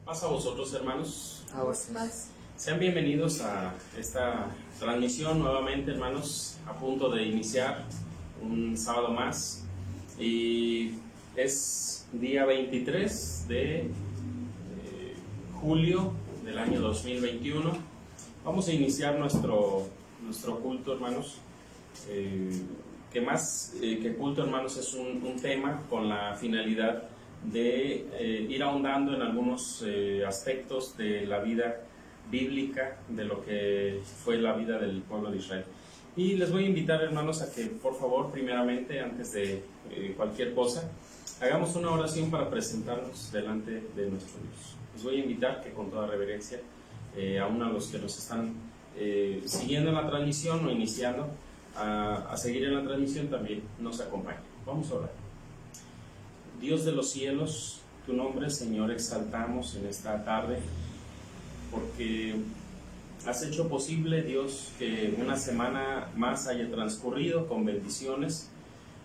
Paz a vosotros, hermanos. A vos. Paz. Sean bienvenidos a esta transmisión nuevamente, hermanos, a punto de iniciar un sábado más. Y es día 23 de julio del año 2021. Vamos a iniciar nuestro culto, hermanos. Que más que culto, hermanos, es un tema con la finalidad de ir ahondando en algunos aspectos de la vida bíblica, de lo que fue la vida del pueblo de Israel. Y les voy a invitar, hermanos, a que por favor, primeramente, antes de cualquier cosa, hagamos una oración para presentarnos delante de nuestro Dios. Les voy a invitar que con toda reverencia, aún a los que nos están siguiendo en la transmisión o iniciando a seguir en la transmisión, también nos acompañen. Vamos a orar. Dios de los cielos, tu nombre, Señor, exaltamos en esta tarde, porque has hecho posible, Dios, que una semana más haya transcurrido con bendiciones,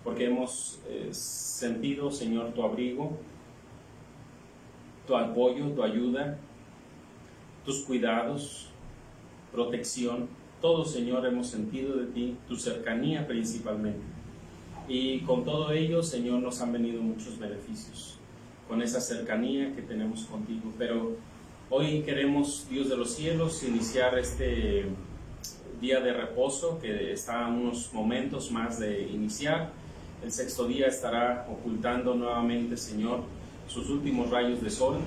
porque hemos sentido, Señor, tu abrigo, tu apoyo, tu ayuda, tus cuidados, protección. Todo, Señor, hemos sentido de ti, tu cercanía principalmente. Y con todo ello, Señor, nos han venido muchos beneficios con esa cercanía que tenemos contigo. Pero hoy queremos, Dios de los cielos, iniciar este día de reposo que está a unos momentos más de iniciar. El sexto día estará ocultando nuevamente, Señor, sus últimos rayos de sol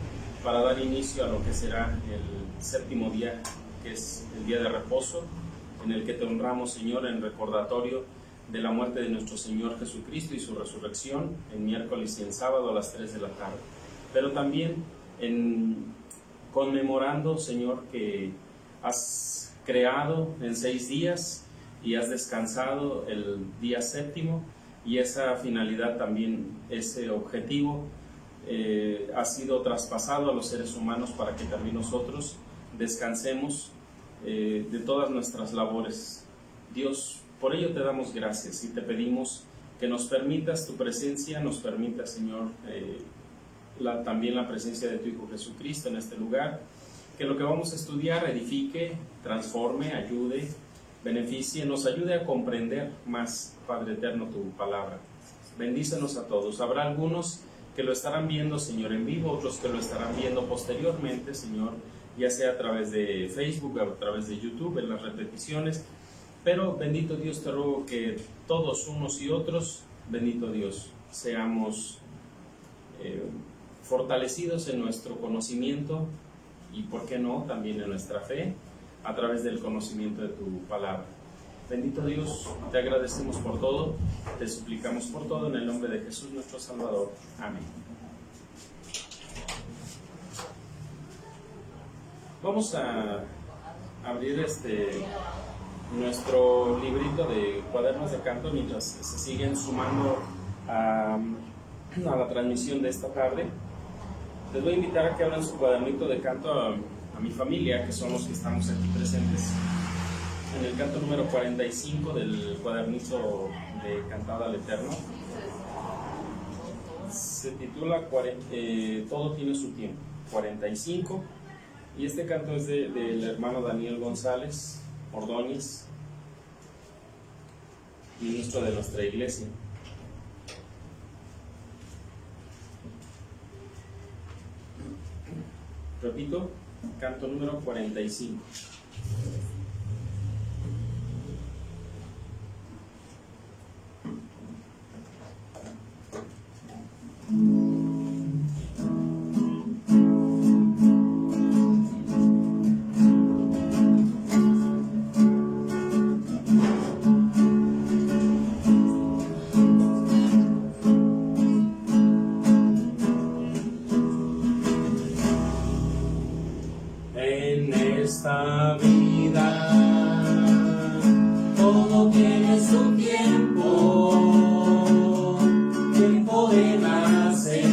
para dar inicio a lo que será el séptimo día, que es el día de reposo, en el que te honramos, Señor, en recordatorio de la muerte de nuestro Señor Jesucristo y su resurrección en miércoles y en sábado a las 3 de la tarde. Pero también conmemorando, Señor, que has creado en 6 días y has descansado el día séptimo, y esa finalidad también, ese objetivo ha sido traspasado a los seres humanos para que también nosotros descansemos de todas nuestras labores. Dios, por ello te damos gracias y te pedimos que nos permitas tu presencia, nos permitas, Señor, también la presencia de tu Hijo Jesucristo en este lugar, que lo que vamos a estudiar edifique, transforme, ayude, beneficie, nos ayude a comprender más, Padre eterno, tu palabra. Bendícenos a todos. Habrá algunos que lo estarán viendo, Señor, en vivo, otros que lo estarán viendo posteriormente, Señor, ya sea a través de Facebook, a través de YouTube, en las repeticiones. Pero bendito Dios, te ruego que todos, unos y otros, bendito Dios, seamos fortalecidos en nuestro conocimiento y, por qué no, también en nuestra fe, a través del conocimiento de tu palabra. Bendito Dios, te agradecemos por todo, te suplicamos por todo en el nombre de Jesús nuestro Salvador. Amén. Vamos a abrir nuestro librito de cuadernos de canto mientras se siguen sumando a la transmisión de esta tarde. Les voy a invitar a que abran su cuadernito de canto a mi familia, que son los que estamos aquí presentes, en el canto número 45 del cuadernito de Cantada al Eterno. Se titula Todo tiene su tiempo, 45, y este canto es del hermano Daniel González Ordóñez, ministro de nuestra iglesia. Repito, canto número 45. En esta vida todo tiene su tiempo, tiempo de nacer,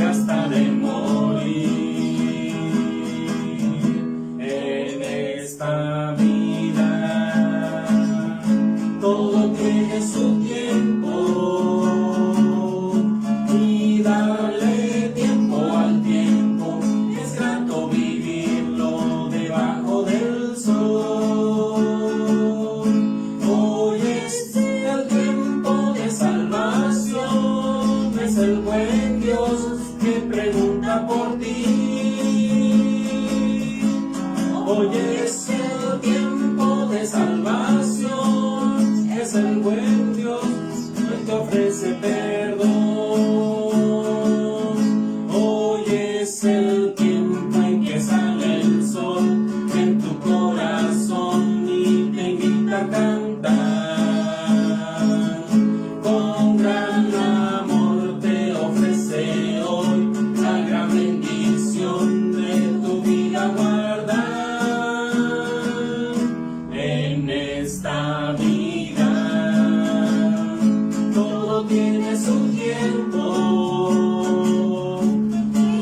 hasta de morir. En esta vida todo tiene su tiempo, y darle tiempo el buen Dios que pregunta por ti. Hoy es el tiempo de salvación, es el buen Dios que te ofrece perdón. Hoy es el tiempo en que sale el sol en tu corazón y te invita a cantar. Con gran amor te ofrece hoy la gran bendición de tu vida guardar. En esta vida todo tiene su tiempo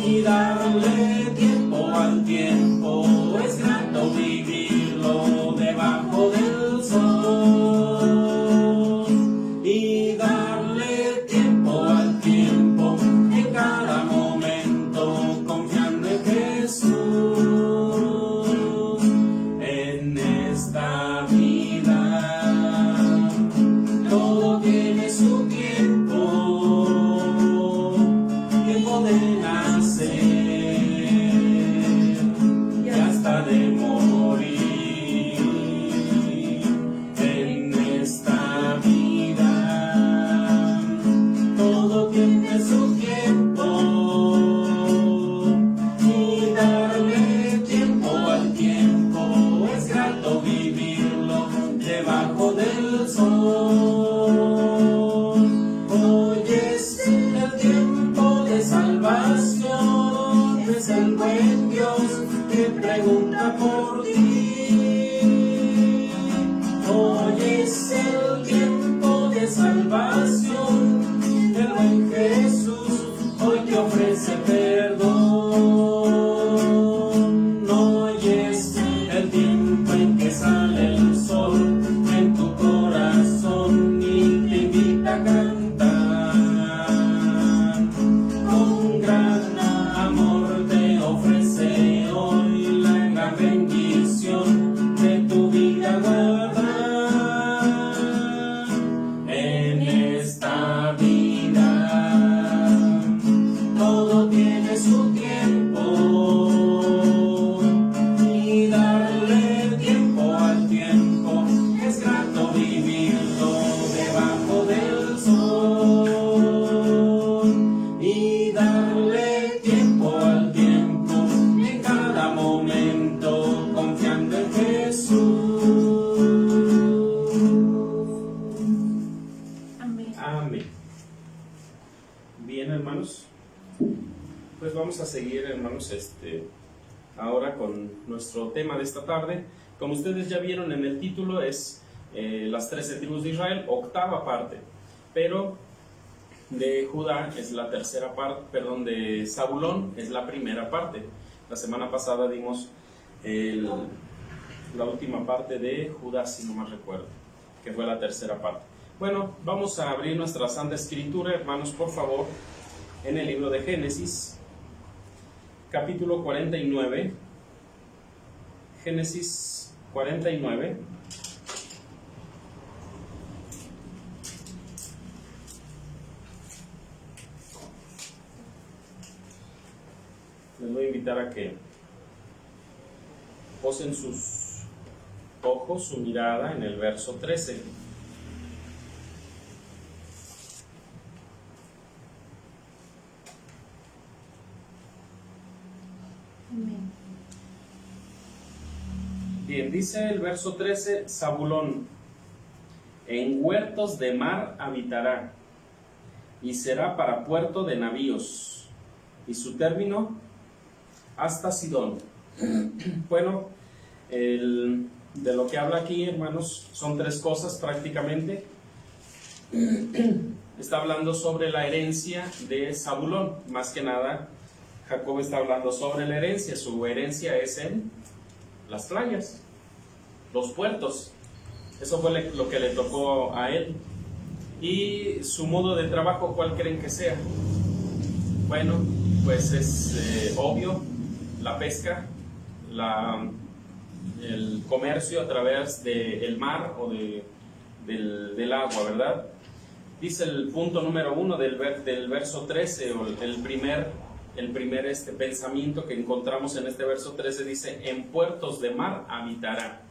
y darle tiempo al tiempo es grato vivirlo debajo del sol. Y darle tiempo al tiempo en cada momento confiando en Jesús. En esta vida todo tiene su tiempo, tiempo de nacer y hasta de morir. En esta vida todo tiene su tiempo y darle tiempo al tiempo es grato vivirlo debajo del sol. Hoy es el tiempo de salvación, es el buen Dios que pregunta por ti. Hoy es el tiempo de salvación, el buen Jesús hoy te ofrece perdón. Hoy es el tiempo en que sale el sol en tu corazón y te invita a cantar. Con gran amor te ofrece hoy la gran bendición de tu vida guardar. En esta vida todo tiene su tiempo y darle tiempo al tiempo es grato vivirlo debajo del sol. Y darle tiempo al tiempo en cada momento confiando en Jesús. Amén. Amén. Bien, hermanos, pues vamos a seguir, hermanos, ahora con nuestro tema de esta tarde. Como ustedes ya vieron en el título, es las 13 tribus de Israel, octava parte, pero de Judá es la tercera parte, perdón, de Zabulón es la primera parte. La semana pasada dimos la última parte de Judá, si no mal recuerdo, que fue la tercera parte. Bueno, vamos a abrir nuestra Santa Escritura, hermanos, por favor, en el libro de Génesis, capítulo 49. Génesis 49. Les voy a invitar a que posen sus ojos, su mirada en el verso 13. Amén. Bien, dice el verso 13, Zabulón, en huertos de mar habitará, y será para puerto de navíos, y su término hasta Sidón. Bueno, de lo que habla aquí, hermanos, son tres cosas prácticamente. Está hablando sobre la herencia de Zabulón, más que nada. Jacob está hablando sobre la herencia. Su herencia es en las playas, los puertos. Eso fue lo que le tocó a él. Y su modo de trabajo, ¿cuál creen que sea? Bueno, pues es obvio, la pesca, el comercio a través del mar o del agua, ¿verdad? Dice el punto número 1 del verso 13, o el primer pensamiento que encontramos en este verso 13, dice: en puertos de mar habitará,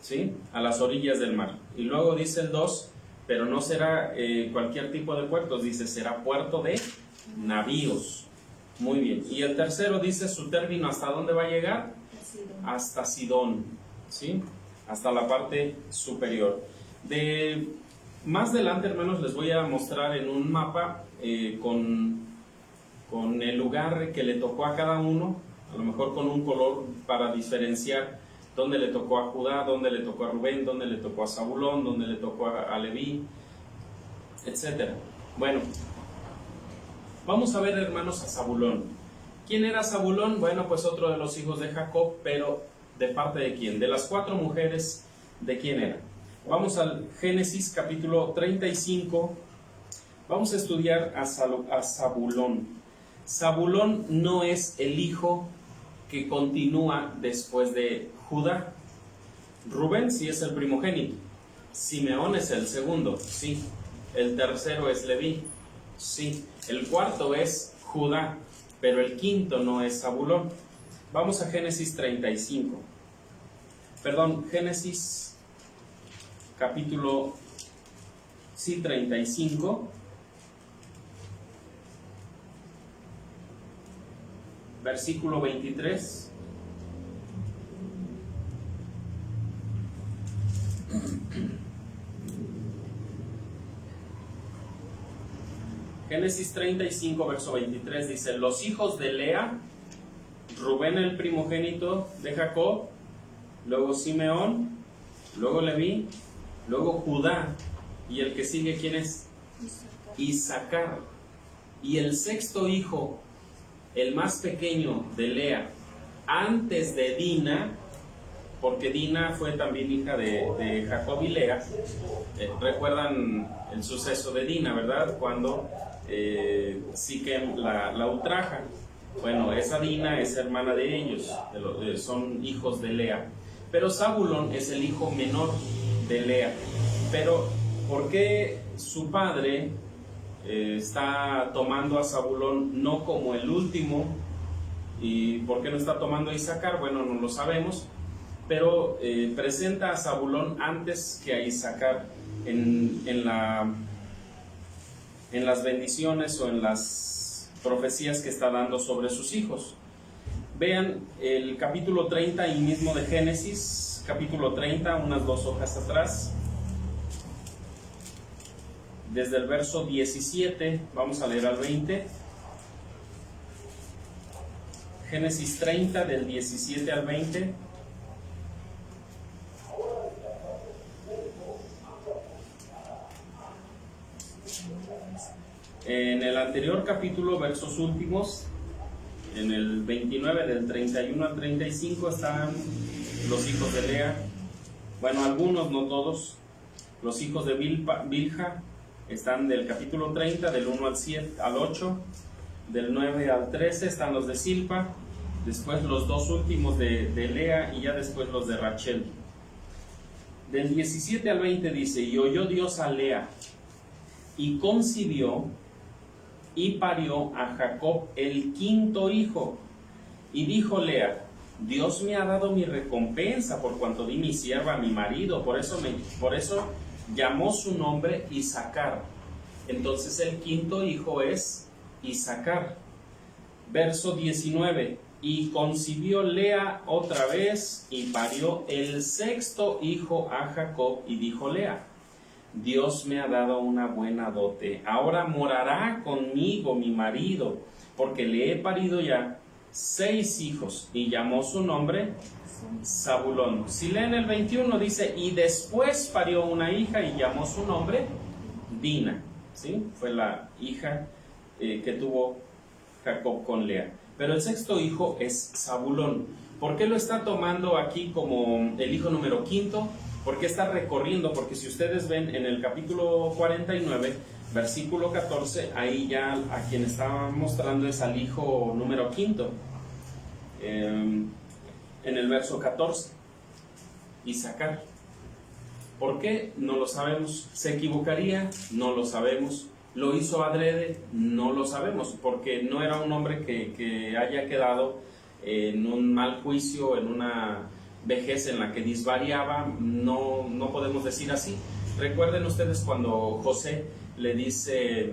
¿sí? A las orillas del mar. Y luego dice el 2, pero no será cualquier tipo de puertos, dice, será puerto de navíos. Muy bien. Y el tercero dice, su término, ¿hasta dónde va a llegar? Hasta Sidón, ¿sí? Hasta la parte superior. Más adelante, hermanos, les voy a mostrar en un mapa con el lugar que le tocó a cada uno, a lo mejor con un color para diferenciar dónde le tocó a Judá, dónde le tocó a Rubén, dónde le tocó a Zabulón, dónde le tocó a Leví, etc. Bueno, vamos a ver, hermanos, a Zabulón. ¿Quién era Zabulón? Bueno, pues otro de los hijos de Jacob, pero ¿de parte de quién? De las 4 mujeres, ¿de quién era? Vamos al Génesis capítulo 35. Vamos a estudiar a Zabulón. Zabulón no es el hijo que continúa después de Judá. Rubén sí es el primogénito. Simeón es el segundo, sí. El tercero es Leví, sí. El cuarto es Judá, pero el quinto no es Zabulón. Vamos a Génesis 35. Perdón, Génesis capítulo 35. Versículo 23. Génesis 35, verso 23 dice: los hijos de Lea, Rubén el primogénito de Jacob, luego Simeón, luego Leví, luego Judá, y el que sigue, ¿quién es? Isaacar. Y el sexto hijo, el más pequeño de Lea, antes de Dina, porque Dina fue también hija de Jacob y Lea. Recuerdan el suceso de Dina, ¿verdad? Cuando Siquem la ultraja. Bueno, esa Dina es hermana de ellos, son hijos de Lea. Pero Zabulón es el hijo menor de Lea. Pero, ¿por qué su padre está tomando a Zabulón no como el último? ¿Y por qué no está tomando a Isaacar? Bueno, no lo sabemos, pero presenta a Zabulón antes que a Isaacar en las bendiciones o en las profecías que está dando sobre sus hijos. Vean el capítulo 30 ahí mismo de Génesis, capítulo 30, unas 2 hojas atrás. Desde el verso 17, vamos a leer al 20. Génesis 30, del 17 al 20. En el anterior capítulo, versos últimos, en el 29, del 31 al 35, están los hijos de Lea. Bueno, algunos, no todos. Los hijos de Bilha están del capítulo 30, del 1 al 8, del 9 al 13 están los de Silpa, después los 2 últimos de Lea y ya después los de Rachel. Del 17 al 20 dice: y oyó Dios a Lea, y concibió y parió a Jacob el quinto hijo. Y dijo Lea: Dios me ha dado mi recompensa por cuanto di mi sierva a mi marido, por eso llamó su nombre Isaacar. Entonces el quinto hijo es Isaacar. Verso 19: y concibió Lea otra vez y parió el sexto hijo a Jacob, y dijo Lea: Dios me ha dado una buena dote, ahora morará conmigo mi marido, porque le he parido ya 6 hijos, y llamó su nombre Zabulón. Si leen el 21 dice: y después parió una hija y llamó su nombre Dina, ¿sí? Fue la hija que tuvo Jacob con Lea. Pero el sexto hijo es Zabulón. ¿Por qué lo está tomando aquí como el hijo número quinto? ¿Por qué está recorriendo? Porque si ustedes ven en el capítulo 49, versículo 14, ahí ya a quien está mostrando es al hijo número quinto. En el verso 14, Isaacar. ¿Por qué? No lo sabemos. ¿Se equivocaría? No lo sabemos. ¿Lo hizo adrede? No lo sabemos, porque no era un hombre que haya quedado en un mal juicio, en una vejez en la que disvariaba. No podemos decir así. Recuerden ustedes cuando José le dice,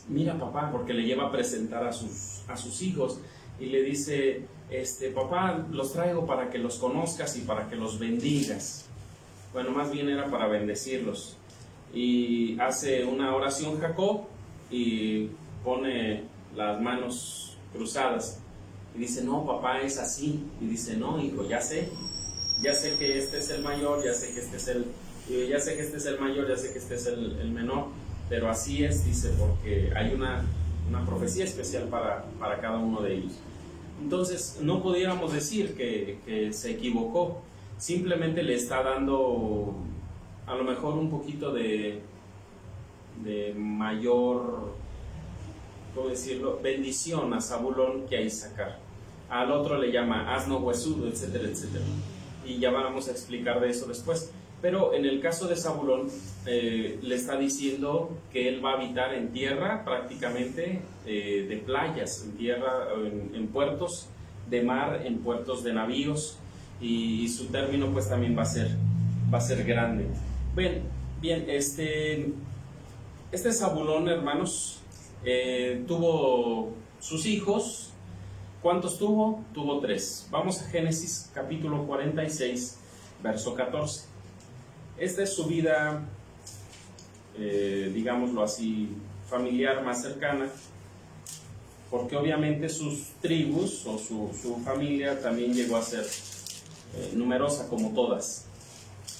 mira papá, porque le lleva a presentar a sus hijos, y le dice, papá, los traigo para que los conozcas y para que los bendigas. Bueno, más bien era para bendecirlos. Y hace una oración Jacob y pone las manos cruzadas y dice, no papá, es así. Y dice, no hijo, ya sé que este es el mayor, ya sé que este es el mayor, ya sé que este es el menor, pero así es, dice, porque hay una profecía especial para cada uno de ellos. Entonces no pudiéramos decir que se equivocó, simplemente le está dando a lo mejor un poquito de mayor, ¿cómo decirlo?, bendición a Zabulón que a Isaacar. Al otro le llama asno huesudo, etcétera, etcétera. Y ya vamos a explicar de eso después. Pero en el caso de Zabulón, le está diciendo que él va a habitar en tierra prácticamente de playas, en tierra, en puertos de mar, en puertos de navíos, y su término pues también va a ser grande. Bien, este Zabulón, hermanos, tuvo sus hijos. ¿Cuántos tuvo? Tuvo 3. Vamos a Génesis capítulo 46, verso 14. Esta es su vida, digámoslo así, familiar más cercana, porque obviamente sus tribus o su familia también llegó a ser numerosa como todas.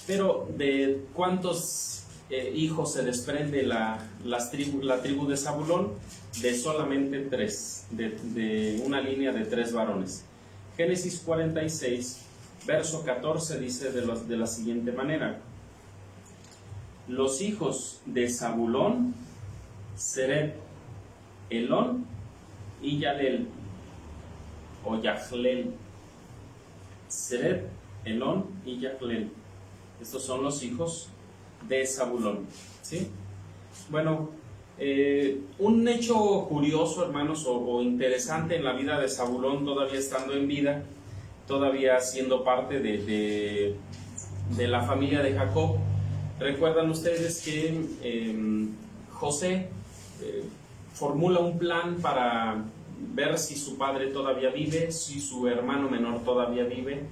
Pero ¿de cuántos hijos se desprende la tribu de Zabulón? De solamente 3, de una línea de 3 varones. Génesis 46, verso 14 dice de la siguiente manera: los hijos de Zabulón, Sered, Elón y Yalel, o Yahlel. Sered, Elón y Yahlel. Estos son los hijos de Zabulón, ¿sí? Bueno, un hecho curioso, hermanos, o interesante en la vida de Zabulón, todavía estando en vida, todavía siendo parte de la familia de Jacob. Recuerdan ustedes que José formula un plan para ver si su padre todavía vive, si su hermano menor todavía vive,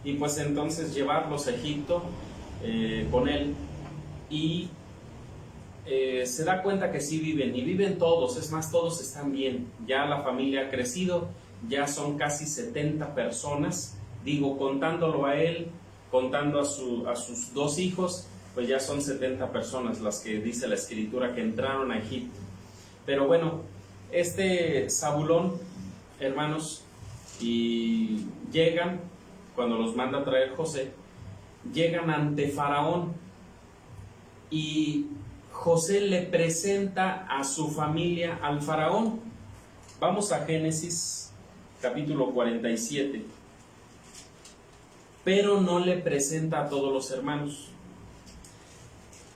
y pues entonces llevarlos a Egipto con él, y se da cuenta que sí viven, y viven todos, es más, todos están bien. Ya la familia ha crecido, ya son casi 70 personas, digo, contándolo a él, contando a sus 2 hijos, pues ya son 70 personas las que dice la escritura que entraron a Egipto. Pero bueno, Zabulón, hermanos, y llegan, cuando los manda a traer José, llegan ante Faraón, y José le presenta a su familia al Faraón. Vamos a Génesis capítulo 47. Pero no le presenta a todos los hermanos.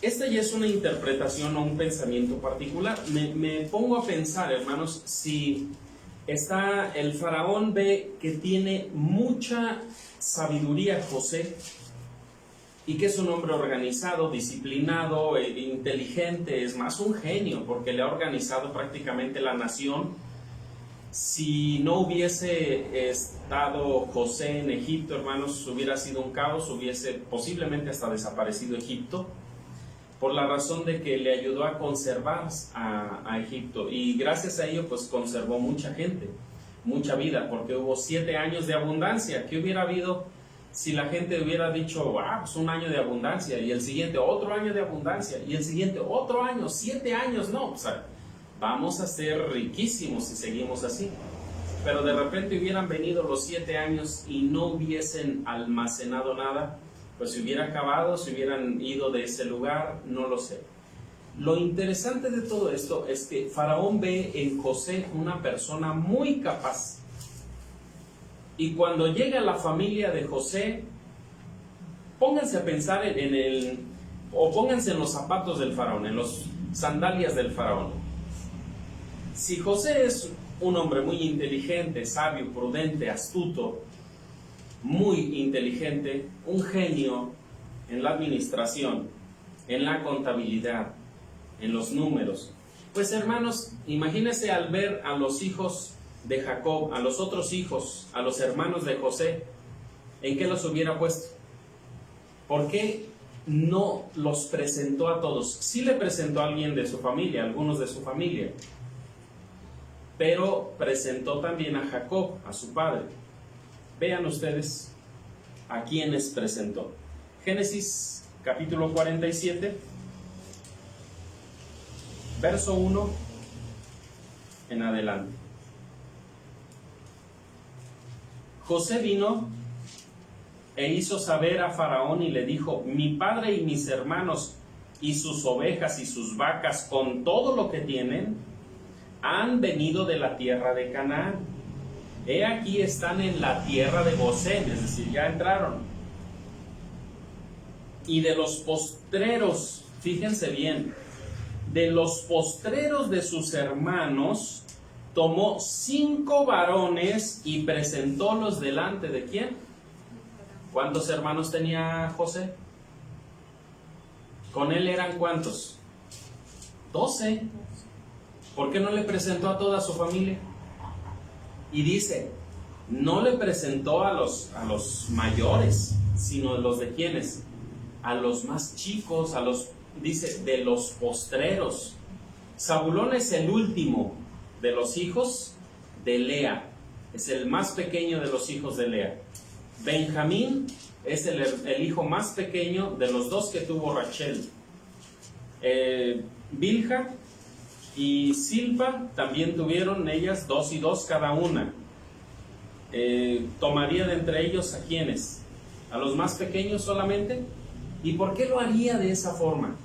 Esta ya es una interpretación o un pensamiento particular. Me pongo a pensar, hermanos, si el Faraón ve que tiene mucha sabiduría José, y que es un hombre organizado, disciplinado, inteligente, es más, un genio, porque le ha organizado prácticamente la nación. Si no hubiese estado José en Egipto, hermanos, hubiera sido un caos, hubiese posiblemente hasta desaparecido Egipto, por la razón de que le ayudó a conservar a Egipto, y gracias a ello pues conservó mucha gente, mucha vida, porque hubo 7 años de abundancia. ¿Qué hubiera habido si la gente hubiera dicho, pues un año de abundancia, y el siguiente otro año de abundancia, y el siguiente otro año, 7 años? No, vamos a ser riquísimos si seguimos así. Pero de repente hubieran venido los 7 años y no hubiesen almacenado nada, pues se hubiera acabado, se hubieran ido de ese lugar, no lo sé. Lo interesante de todo esto es que Faraón ve en José una persona muy capaz. Y cuando llega la familia de José, pónganse a pensar en o pónganse en los zapatos del faraón, en las sandalias del faraón. Si José es un hombre muy inteligente, sabio, prudente, astuto, muy inteligente, un genio en la administración, en la contabilidad, en los números, pues hermanos, imagínense al ver a los hijos de Jacob, a los otros hijos, a los hermanos de José, ¿en qué los hubiera puesto? ¿Por qué no los presentó a todos? Sí le presentó a alguien de su familia, algunos de su familia, pero presentó también a Jacob, a su padre. Vean ustedes a quiénes presentó. Génesis capítulo 47, verso 1 en adelante. José vino e hizo saber a Faraón y le dijo: mi padre y mis hermanos y sus ovejas y sus vacas con todo lo que tienen han venido de la tierra de Canaán. He aquí están en la tierra de Gosén, es decir, ya entraron. Y de los postreros, fíjense bien, de los postreros de sus hermanos tomó 5 varones y presentólos delante de ¿quién? ¿Cuántos hermanos tenía José? Con él eran ¿cuántos? 12. ¿Por qué no le presentó a toda su familia? Y dice, no le presentó a los mayores, sino a los de quiénes, a los más chicos, dice, de los postreros. Zabulón es el último de los hijos de Lea, es el más pequeño de los hijos de Lea. Benjamín es el hijo más pequeño de los 2 que tuvo Rachel. Bilha y Silpa también tuvieron ellas 2 y 2 cada una. ¿Tomaría de entre ellos a quiénes? ¿A los más pequeños solamente? ¿Y por qué lo haría de esa forma?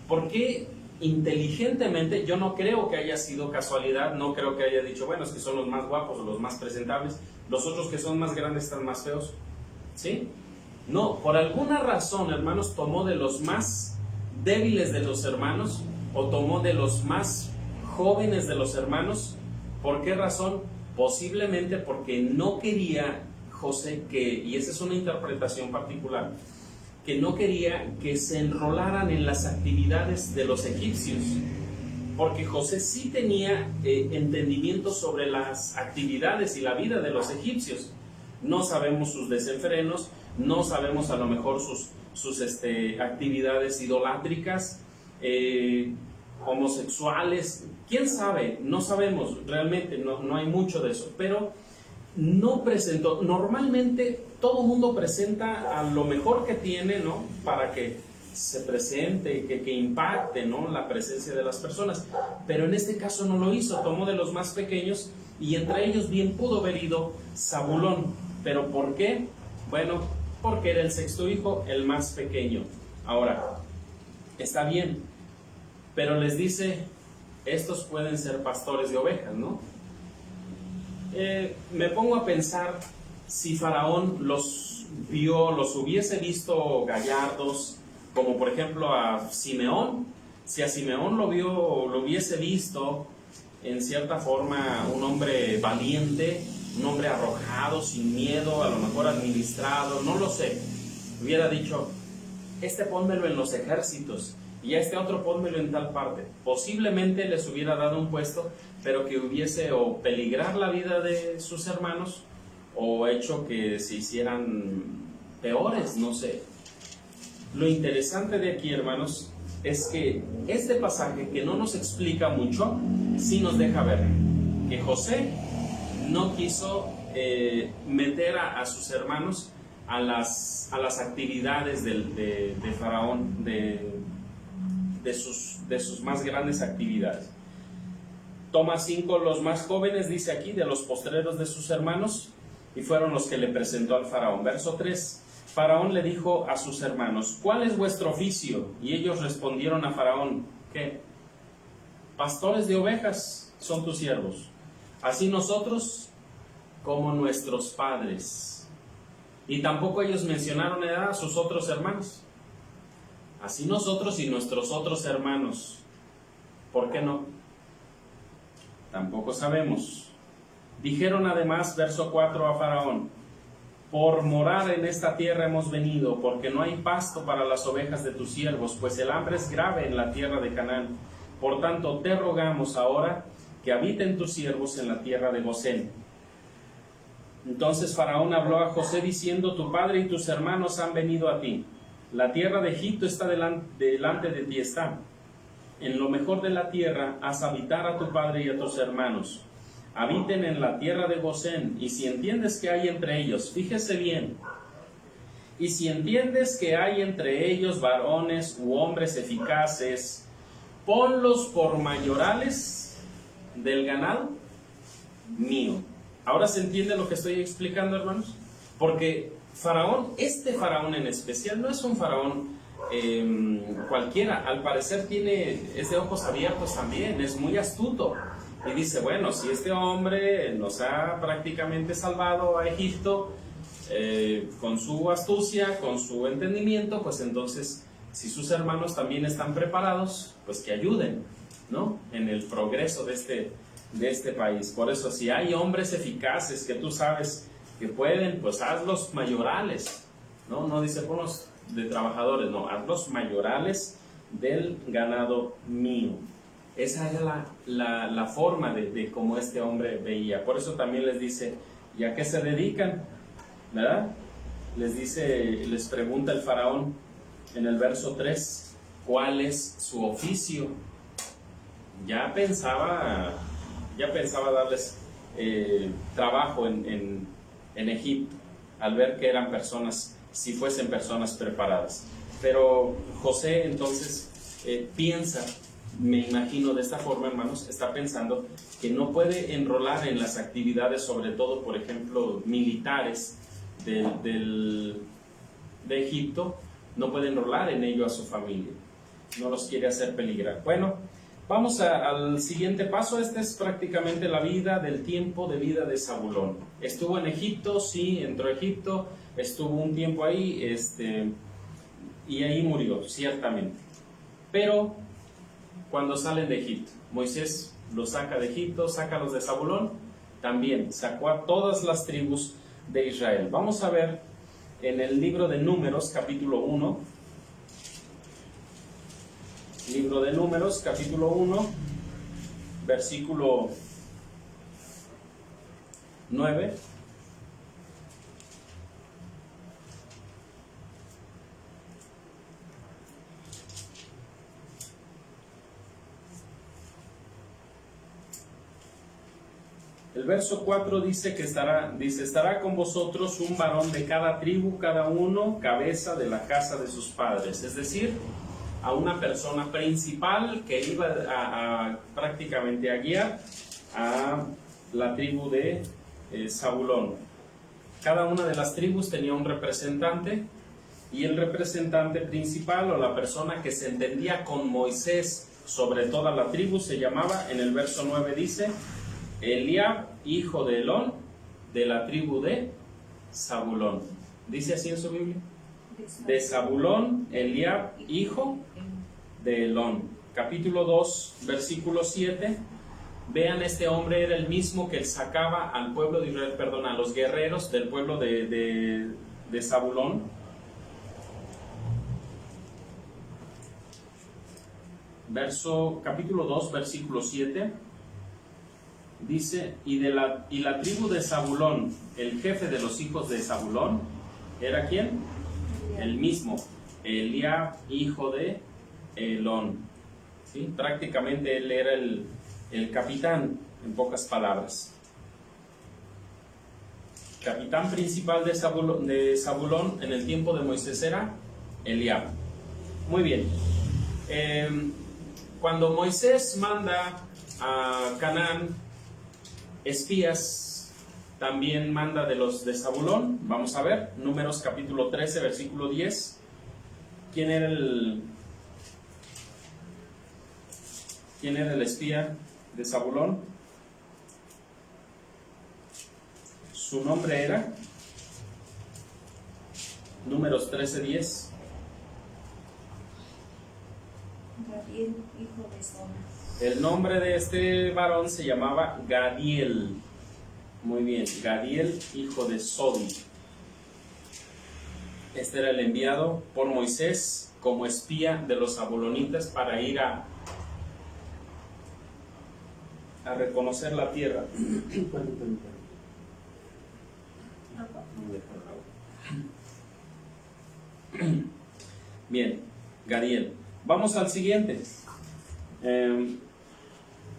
¿Por qué inteligentemente? Yo no creo que haya sido casualidad, no creo que haya dicho, bueno, es que son los más guapos o los más presentables, los otros que son más grandes están más feos, ¿sí? No, por alguna razón, hermanos, tomó de los más débiles de los hermanos o tomó de los más jóvenes de los hermanos. ¿Por qué razón? Posiblemente porque no quería José y esa es una interpretación particular, que no quería que se enrolaran en las actividades de los egipcios, porque José sí tenía entendimiento sobre las actividades y la vida de los egipcios. No sabemos sus desenfrenos, no sabemos a lo mejor sus actividades idolátricas, homosexuales, quién sabe, no sabemos, realmente no hay mucho de eso, pero no presentó. Normalmente todo mundo presenta a lo mejor que tiene, ¿no? Para que se presente, que impacte, ¿no? La presencia de las personas, pero en este caso no lo hizo, tomó de los más pequeños y entre ellos bien pudo haber ido Zabulón. ¿Pero por qué? Bueno, porque era el 6º hijo, el más pequeño. Ahora, está bien, pero les dice, estos pueden ser pastores de ovejas, ¿no? Me pongo a pensar, si Faraón los hubiese visto gallardos, como por ejemplo a Simeón, si a Simeón lo hubiese visto en cierta forma un hombre valiente, un hombre arrojado, sin miedo, a lo mejor administrado, no lo sé, hubiera dicho, pónmelo en los ejércitos y a este otro pónmelo en tal parte. Posiblemente les hubiera dado un puesto, pero que hubiese o peligrar la vida de sus hermanos o hecho que se hicieran peores, no sé. Lo interesante de aquí, hermanos, es que este pasaje, que no nos explica mucho, sí nos deja ver que José no quiso meter a sus hermanos a las actividades de Faraón, de sus más grandes actividades. Toma 5 los más jóvenes, dice aquí, de los postreros de sus hermanos, y fueron los que le presentó al Faraón. Verso 3. Faraón le dijo a sus hermanos, ¿cuál es vuestro oficio? Y ellos respondieron a Faraón, ¿qué? Pastores de ovejas son tus siervos, así nosotros como nuestros padres. Y tampoco ellos mencionaron a sus otros hermanos. Así nosotros y nuestros otros hermanos. ¿Por qué no? Tampoco sabemos. Dijeron además, verso 4 a Faraón: por morar en esta tierra hemos venido, porque no hay pasto para las ovejas de tus siervos, pues el hambre es grave en la tierra de Canaán. Por tanto, te rogamos ahora que habiten tus siervos en la tierra de Gosén. Entonces Faraón habló a José diciendo: tu padre y tus hermanos han venido a ti. La tierra de Egipto está delante de ti está. En lo mejor de la tierra haz habitar a tu padre y a tus hermanos. Habiten en la tierra de Gosén, y si entiendes que hay entre ellos, fíjese bien, y si entiendes que hay entre ellos varones u hombres eficaces, ponlos por mayorales del ganado mío. ¿Ahora se entiende lo que estoy explicando, hermanos? Porque Faraón, este Faraón en especial, no es un Faraón cualquiera. Al parecer es de ojos abiertos también, es muy astuto. Y dice, bueno, si este hombre nos ha prácticamente salvado a Egipto con su astucia, con su entendimiento, pues entonces, si sus hermanos también están preparados, pues que ayuden, ¿no?, en el progreso de este país. Por eso, si hay hombres eficaces que tú sabes que pueden, pues hazlos mayorales, ¿no? No dice ponlos de trabajadores, no, hazlos mayorales del ganado mío. Esa era la forma de cómo este hombre veía. Por eso también les dice, ¿y a qué se dedican? ¿Verdad? Les pregunta el Faraón en el verso 3, ¿cuál es su oficio? Ya pensaba darles trabajo en Egipto, al ver que eran personas, si fuesen personas preparadas. Pero José entonces piensa, me imagino de esta forma, hermanos, está pensando que no puede enrolar en las actividades, sobre todo, por ejemplo, militares de Egipto, no puede enrolar en ello a su familia, no los quiere hacer peligrar. Bueno, vamos al siguiente paso. Este es prácticamente la vida, del tiempo de vida de Zabulón. Estuvo en Egipto, sí, entró a Egipto, estuvo un tiempo ahí, y ahí murió, ciertamente. Pero cuando salen de Egipto, Moisés los saca de Egipto, saca a los de Zabulón, también sacó a todas las tribus de Israel. Vamos a ver en el libro de Números, capítulo 1. Libro de Números, capítulo 1, versículo 9. El verso 4 dice que estará con vosotros un varón de cada tribu, cada uno cabeza de la casa de sus padres. Es decir, a una persona principal que iba prácticamente a guiar a la tribu de Zabulón. Cada una de las tribus tenía un representante, y el representante principal, o la persona que se entendía con Moisés sobre toda la tribu, se llamaba, en el verso 9 dice, Eliab, hijo de Elón, de la tribu de Zabulón. ¿Dice así en su Biblia? De Zabulón, Eliab, hijo de Elón. Capítulo 2, versículo 7. Vean, este hombre era el mismo que sacaba al pueblo de Israel, a los guerreros del pueblo de Zabulón. Capítulo 2, versículo 7. Dice, y la tribu de Zabulón, el jefe de los hijos de Zabulón, ¿era quién? El mismo, Eliab, hijo de Elón. ¿Sí? Prácticamente él era el capitán, en pocas palabras. Capitán principal de Zabulón en el tiempo de Moisés era Eliab. Muy bien. Cuando Moisés manda a Canaán espías, también manda de los de Zabulón. Vamos a ver, Números capítulo 13, versículo 10. ¿Quién era el espía de Zabulón? Su nombre era, Números 13, 10. Gadiel, hijo de Sodi. El nombre de este varón se llamaba Gadiel. Muy bien, Gadiel, hijo de Sodi. Este era el enviado por Moisés como espía de los zabulonitas para ir a reconocer la tierra. Bien, Gadiel. Vamos al siguiente.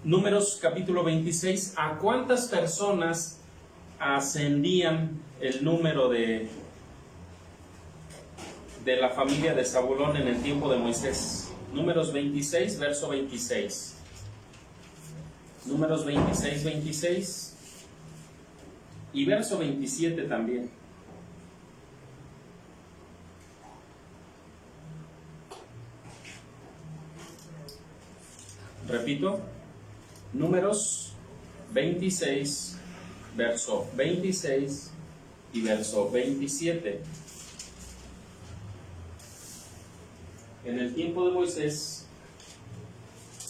Números capítulo 26. ¿A cuántas personas ascendían el número de la familia de Zabulón en el tiempo de Moisés? Números 26, verso 26. Números 26, 26 y verso 27 también. Repito, Números 26, verso 26 y verso 27. En el tiempo de Moisés,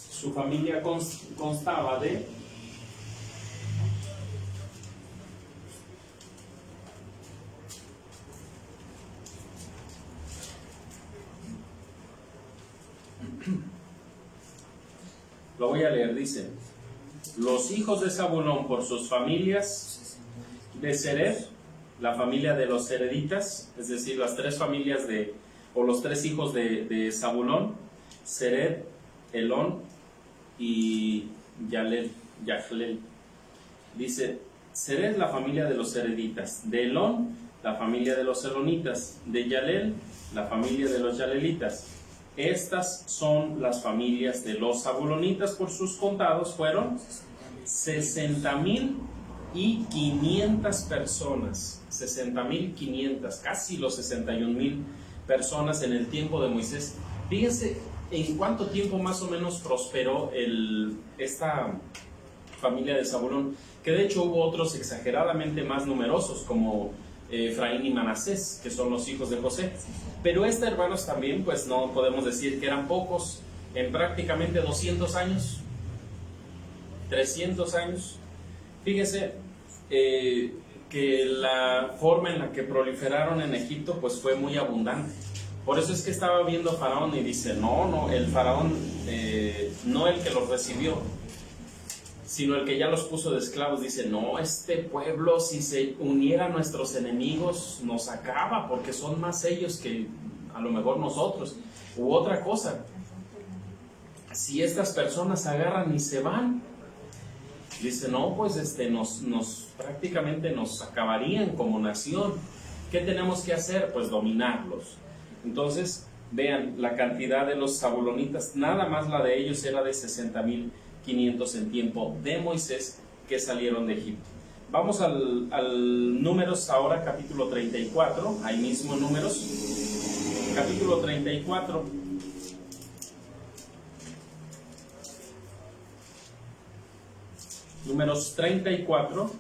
su familia constaba de lo voy a leer, dice: los hijos de Zabulón por sus familias, de Sered, la familia de los sereditas, es decir, las tres familias o los tres hijos de Zabulón, Sered, Elón y Yahleel. Dice: Sered, la familia de los sereditas; de Elón, la familia de los elonitas; de Yahleel, la familia de los yalelitas. Estas son las familias de los zabulonitas. Por sus contados fueron 60,500 personas. 60,500, casi los 61,000 personas en el tiempo de Moisés. Fíjense en cuánto tiempo más o menos prosperó esta familia de Zabulón, que de hecho hubo otros exageradamente más numerosos, como Efraín y Manasés, que son los hijos de José. Pero hermanos, también pues no podemos decir que eran pocos. En prácticamente 200 años, 300 años, fíjese que la forma en la que proliferaron en Egipto pues fue muy abundante. Por eso es que estaba viendo Faraón y dice: no, el Faraón, no el que los recibió, sino el que ya los puso de esclavos. Dice: no, este pueblo, si se uniera a nuestros enemigos, nos acaba, porque son más ellos que a lo mejor nosotros. U otra cosa, si estas personas agarran y se van, dice: no, pues prácticamente nos acabarían como nación. ¿Qué tenemos que hacer? Pues dominarlos. Entonces, vean, la cantidad de los zabulonitas, nada más la de ellos era de 60,500 en tiempo de Moisés, que salieron de Egipto. Vamos al Números ahora, capítulo 34, ahí mismo Números, capítulo 34. Números 34,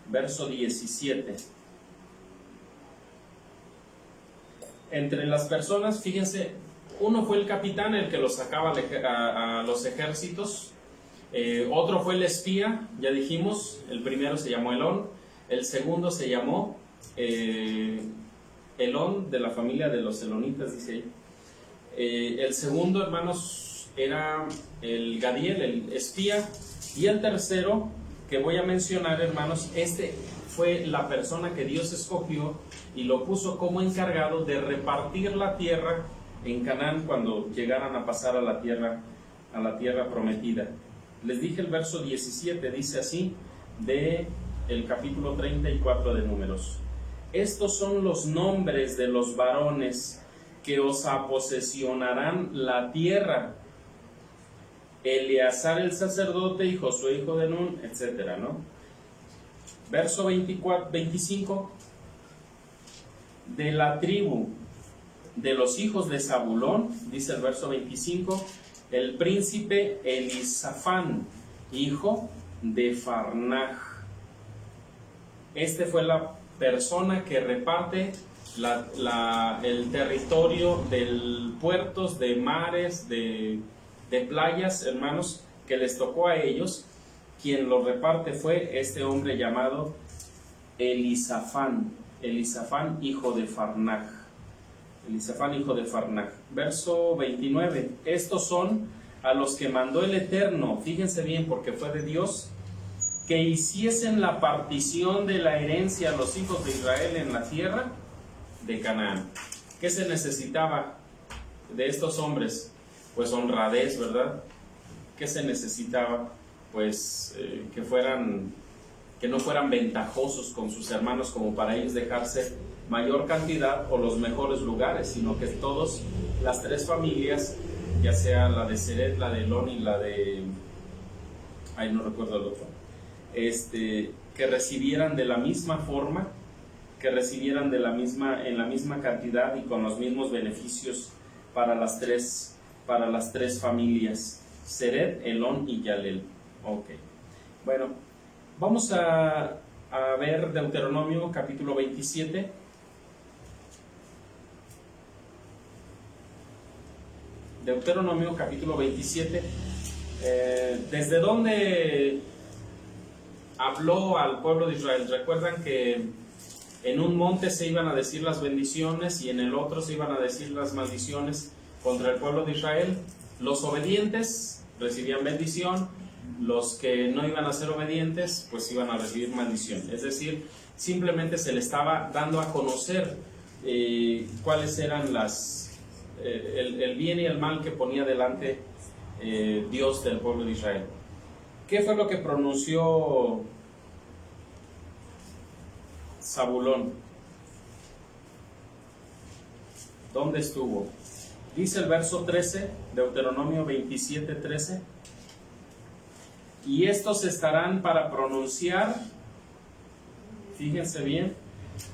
verso 17. Entre las personas, fíjense, uno fue el capitán, el que los sacaba a los ejércitos. Otro fue el espía, ya dijimos. El primero se llamó Elón. El segundo se llamó Elón, de la familia de los elonitas, dice ahí. El segundo, hermanos, era el Gadiel, el espía. Y el tercero que voy a mencionar, hermanos, fue la persona que Dios escogió y lo puso como encargado de repartir la tierra en Canaán cuando llegaran a pasar a la tierra prometida. Les dije el verso 17, dice así, de el capítulo 34 de Números: estos son los nombres de los varones que os posesionarán la tierra: Eleazar el sacerdote y Josué hijo de Nun, etcétera, ¿no? Verso 25: de la tribu de los hijos de Zabulón, dice el verso 25, el príncipe Elisafán, hijo de Farnaj. Fue la persona que reparte el territorio de puertos, de mares, de playas, hermanos, que les tocó a ellos. Quien lo reparte fue este hombre llamado Elisafán, hijo de Farnaj. Elisafán, hijo de Farnaj. Verso 29. Estos son a los que mandó el Eterno, fíjense bien, porque fue de Dios, que hiciesen la partición de la herencia a los hijos de Israel en la tierra de Canaán. ¿Qué se necesitaba de estos hombres? Pues honradez, ¿verdad? ¿Qué se necesitaba? Pues que no fueran ventajosos con sus hermanos como para ellos dejarse mayor cantidad o los mejores lugares, sino que todos, las tres familias, ya sea la de Seret, la de Elón y la de, no recuerdo el otro, que recibieran de la misma forma, que recibieran en la misma cantidad y con los mismos beneficios para las tres familias, Seret, Elón y Yalel. Ok, bueno, vamos a ver Deuteronomio capítulo 27. Deuteronomio capítulo 27. ¿Desde dónde habló al pueblo de Israel? Recuerdan que en un monte se iban a decir las bendiciones y en el otro se iban a decir las maldiciones contra el pueblo de Israel. Los obedientes recibían bendición, los que no iban a ser obedientes pues iban a recibir maldición. Es decir, simplemente se le estaba dando a conocer cuáles eran el bien y el mal que ponía delante Dios del pueblo de Israel. ¿Qué fue lo que pronunció Zabulón? ¿Dónde estuvo? Dice el verso 13, Deuteronomio 27, 13. Y estos estarán para pronunciar, fíjense bien,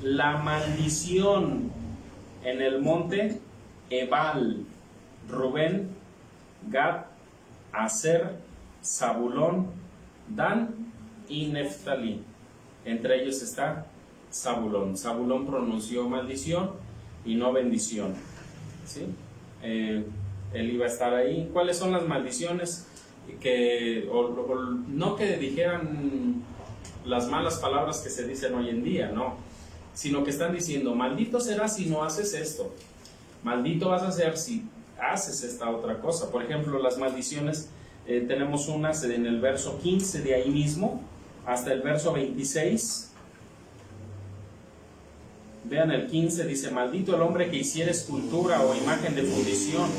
la maldición en el monte Ebal, Rubén, Gad, Aser, Zabulón, Dan y Neftalí. Entre ellos está Zabulón. Zabulón pronunció maldición y no bendición, ¿sí? Él iba a estar ahí. ¿Cuáles son las maldiciones? No que dijeran las malas palabras que se dicen hoy en día, no, sino que están diciendo: maldito serás si no haces esto, maldito vas a ser si haces esta otra cosa. Por ejemplo, las maldiciones, tenemos unas en el verso 15 de ahí mismo hasta el verso 26. Vean el 15, dice: maldito el hombre que hiciere escultura o imagen de fundición,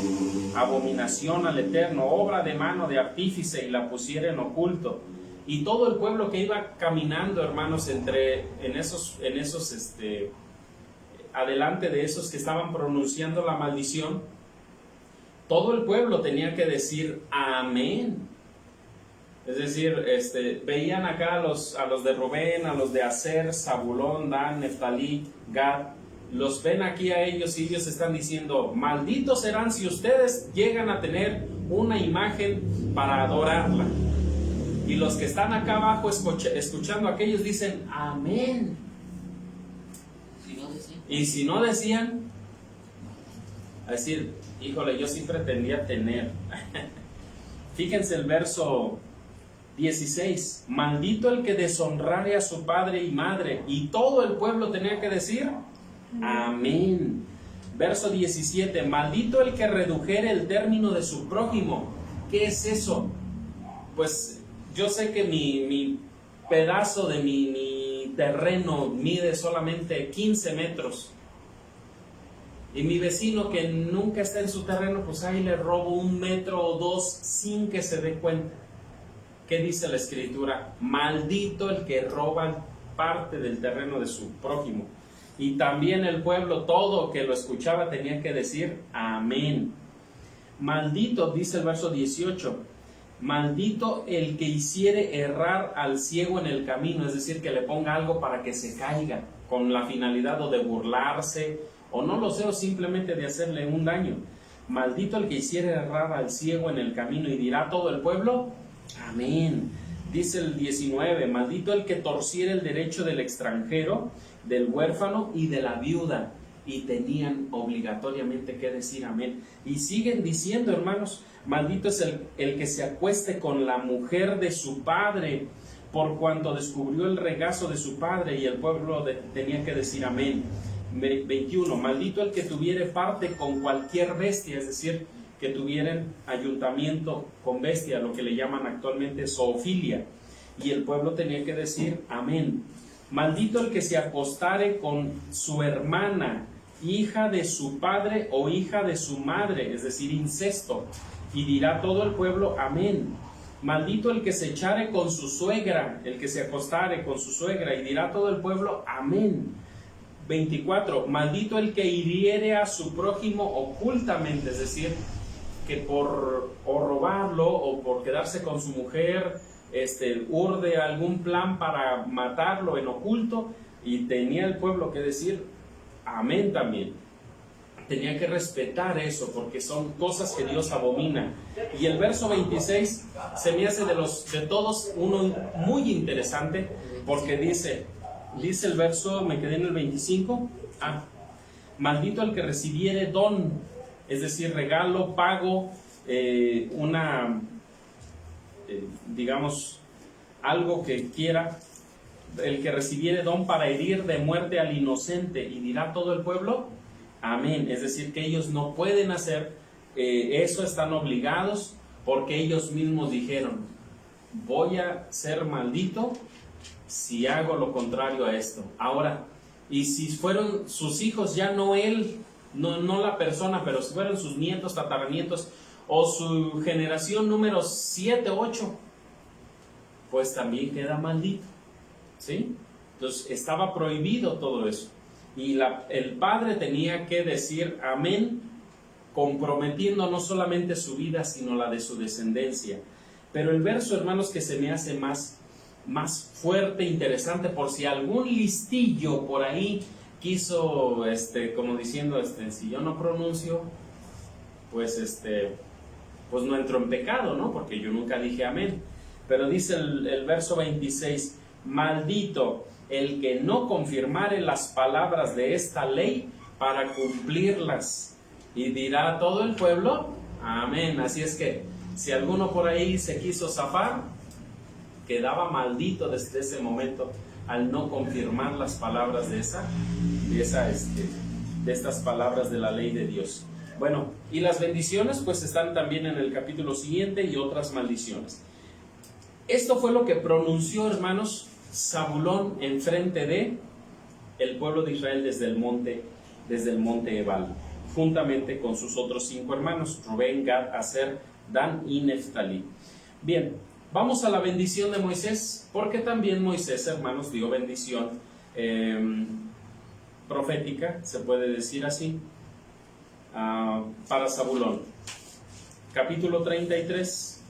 abominación al Eterno, obra de mano de artífice, y la pusiere en oculto. Y todo el pueblo que iba caminando, hermanos, adelante de esos que estaban pronunciando la maldición, todo el pueblo tenía que decir amén. Es decir, veían acá a los de Rubén, a los de Aser, Zabulón, Dan, Neftalí, Gad, los ven aquí a ellos y ellos están diciendo: malditos serán si ustedes llegan a tener una imagen para adorarla. Y los que están acá abajo escuchando a aquellos dicen amén. Y si no decían, a decir: híjole, yo sí pretendía tener. Fíjense el verso 16: maldito el que deshonrare a su padre y madre. Y todo el pueblo tenía que decir amén. Verso 17: maldito el que redujere el término de su prójimo. ¿Qué es eso? Pues yo sé que mi pedazo de mi terreno mide solamente 15 metros. Y mi vecino que nunca está en su terreno, pues ahí le robo 1 metro o 2 sin que se dé cuenta. ¿Qué dice la Escritura? Maldito el que roba parte del terreno de su prójimo. Y también el pueblo todo que lo escuchaba tenía que decir amén. Maldito, dice el verso 18, maldito el que hiciere errar al ciego en el camino, es decir, que le ponga algo para que se caiga, con la finalidad o de burlarse, o no lo sé, o simplemente de hacerle un daño. Maldito el que hiciere errar al ciego en el camino, y dirá todo el pueblo amén. Dice el 19, maldito el que torciere el derecho del extranjero, del huérfano y de la viuda. y tenían obligatoriamente que decir amén. Y siguen diciendo, hermanos, maldito es el que se acueste con la mujer de su padre, por cuanto descubrió el regazo de su padre, y el pueblo tenía que decir amén. 21, maldito el que tuviere parte con cualquier bestia, es decir, que tuvieran ayuntamiento con bestia, lo que le llaman actualmente zoofilia, y el pueblo tenía que decir amén. Maldito el que se acostare con su hermana, hija de su padre o hija de su madre, es decir, incesto, y dirá todo el pueblo amén. Maldito el que se echare con su suegra, el que se acostare con su suegra, y dirá todo el pueblo amén. 24, maldito el que hiriere a su prójimo ocultamente, es decir, que por o robarlo o por quedarse con su mujer, urde algún plan para matarlo en oculto, y tenía el pueblo que decir amén también. Tenía que respetar eso, porque son cosas que Dios abomina. Y el verso 26 se me hace de todos uno muy interesante, porque dice el verso, me quedé en el 25, maldito el que recibiere don, es decir, regalo, pago, digamos, algo que quiera, el que recibiere don para herir de muerte al inocente, y dirá todo el pueblo amén. Es decir, que ellos no pueden hacer eso, están obligados, porque ellos mismos dijeron, voy a ser maldito si hago lo contrario a esto. Ahora, y si fueron sus hijos, ya no él, no la persona, pero si fueron sus nietos, tataranietos, o su generación número 7, 8, pues también queda maldito, ¿sí? Entonces estaba prohibido todo eso, y el padre tenía que decir amén, comprometiendo no solamente su vida, sino la de su descendencia. Pero el verso, hermanos, que se me hace más fuerte, interesante, por si algún listillo por ahí quiso, como diciendo, si yo no pronuncio, pues pues no entro en pecado, ¿no? Porque yo nunca dije amén. Pero dice el verso 26, maldito el que no confirmare las palabras de esta ley para cumplirlas, y dirá todo el pueblo amén. Así es que si alguno por ahí se quiso zafar, quedaba maldito desde ese momento al no confirmar las palabras de estas palabras de la ley de Dios. Bueno, y las bendiciones pues están también en el capítulo siguiente, y otras maldiciones. Esto fue lo que pronunció, hermanos, Zabulón en frente de el pueblo de Israel desde el monte Ebal, juntamente con sus otros 5 hermanos, Rubén, Gad, Aser, Dan y Neftalí. Bien, vamos a la bendición de Moisés, porque también Moisés, hermanos, dio bendición profética, se puede decir así, para Zabulón. Capítulo 33,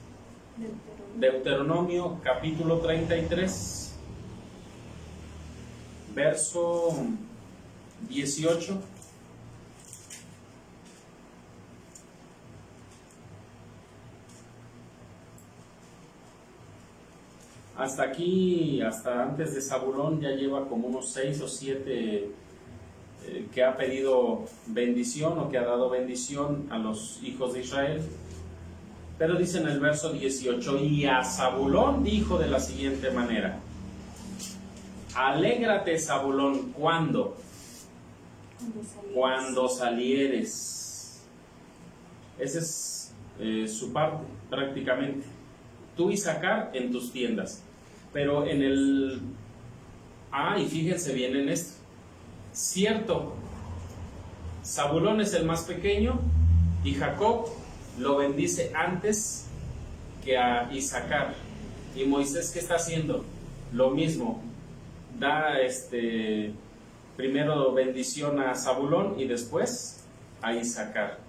Deuteronomio capítulo 33, verso 18. Hasta aquí, hasta antes de Zabulón, ya lleva como unos 6 o 7 que ha pedido bendición, o que ha dado bendición a los hijos de Israel. Pero dice en el verso 18, y a Zabulón dijo de la siguiente manera: alégrate, Zabulón, ¿cuándo? Cuando salieres. Esa es su parte, prácticamente. Tú, Isaacar, en tus tiendas. Pero en el... y fíjense bien en esto. Cierto, Zabulón es el más pequeño, y Jacob lo bendice antes que a Isaacar. Y Moisés, ¿qué está haciendo? Lo mismo. Da primero bendición a Zabulón y después a Isaacar.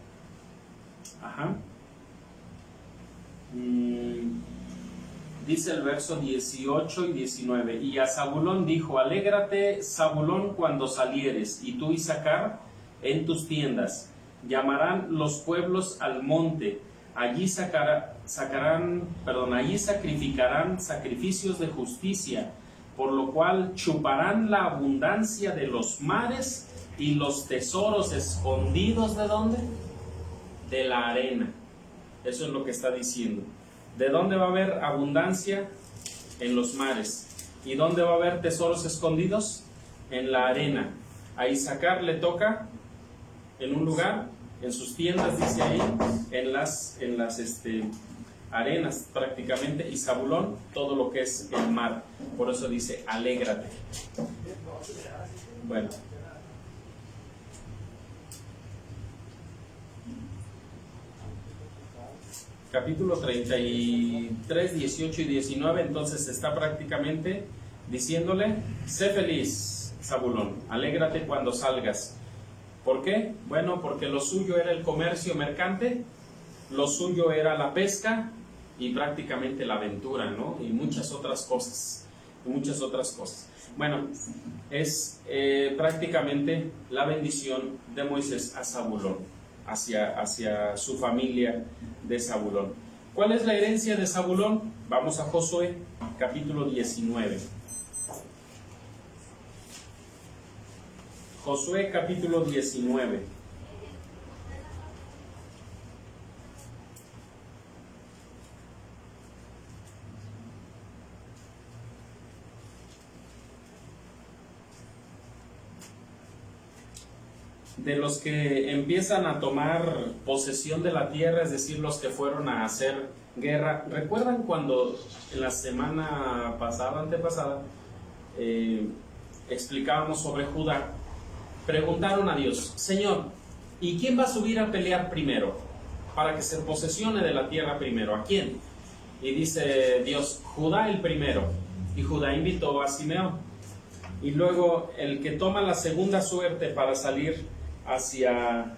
Dice el verso 18 y 19, y a Zabulón dijo: alégrate, Zabulón, cuando salieres, y tú, Isaacar, en tus tiendas. Llamarán los pueblos al monte, allí sacrificarán sacrificios de justicia, por lo cual chuparán la abundancia de los mares y los tesoros escondidos, ¿de dónde? De la arena. Eso es lo que está diciendo. ¿De dónde va a haber abundancia? En los mares. ¿Y dónde va a haber tesoros escondidos? En la arena. A Isaacar le toca en un lugar, en sus tiendas, dice ahí, en las arenas prácticamente, y Zabulón todo lo que es el mar. Por eso dice alégrate. Bueno, capítulo 33, 18 y 19, entonces está prácticamente diciéndole: sé feliz, Zabulón, alégrate cuando salgas. ¿Por qué? Bueno, porque lo suyo era el comercio mercante, lo suyo era la pesca y prácticamente la aventura, ¿no? Y muchas otras cosas, Bueno, es prácticamente la bendición de Moisés a Zabulón, hacia su familia de Zabulón. ¿Cuál es la herencia de Zabulón? Vamos a Josué, capítulo 19. Josué, capítulo 19. De los que empiezan a tomar posesión de la tierra, es decir, los que fueron a hacer guerra. ¿Recuerdan cuando en la semana pasada, antepasada, explicábamos sobre Judá? Preguntaron a Dios: Señor, ¿y quién va a subir a pelear primero? Para que se posesione de la tierra primero. ¿A quién? Y dice Dios: Judá el primero. Y Judá invitó a Simeón. Y luego el que toma la segunda suerte para salir hacia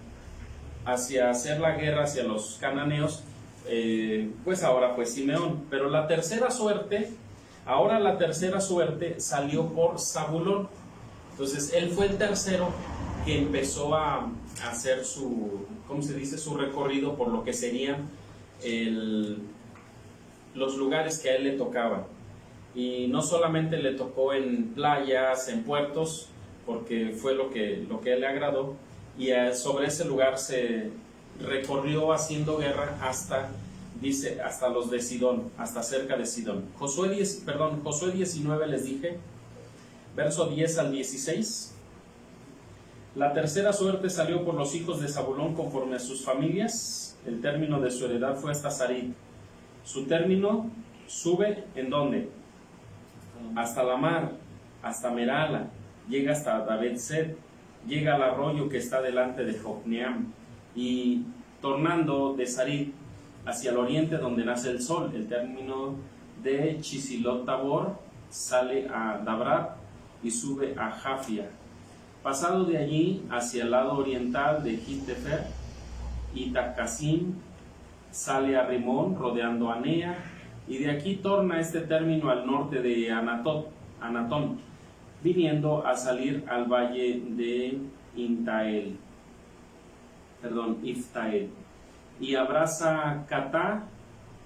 hacer la guerra hacia los cananeos, pues ahora fue Simeón. Pero la tercera suerte salió por Zabulón. Entonces él fue el tercero que empezó a hacer su recorrido por lo que serían los lugares que a él le tocaban. Y no solamente le tocó en playas, en puertos, porque fue lo que a él le agradó, y sobre ese lugar se recorrió haciendo guerra hasta los de Sidón, hasta cerca de Sidón. Josué 19 les dije, verso 10 al 16. La tercera suerte salió por los hijos de Zabulón conforme a sus familias. El término de su heredad fue hasta Sarid. Su término sube, ¿en dónde? Hasta la mar, hasta Merala, llega hasta Dabetzet, llega al arroyo que está delante de Jocneam, y tornando de Sarid hacia el oriente donde nace el sol, el término de Chisilot Tabor sale a Dabrat y sube a Jafia. Pasado de allí hacia el lado oriental de Gitefer y Tacasim, sale a Rimón rodeando a Nea, y de aquí torna este término al norte de Anatón, viniendo a salir al valle de Iftael, y abraza Catá,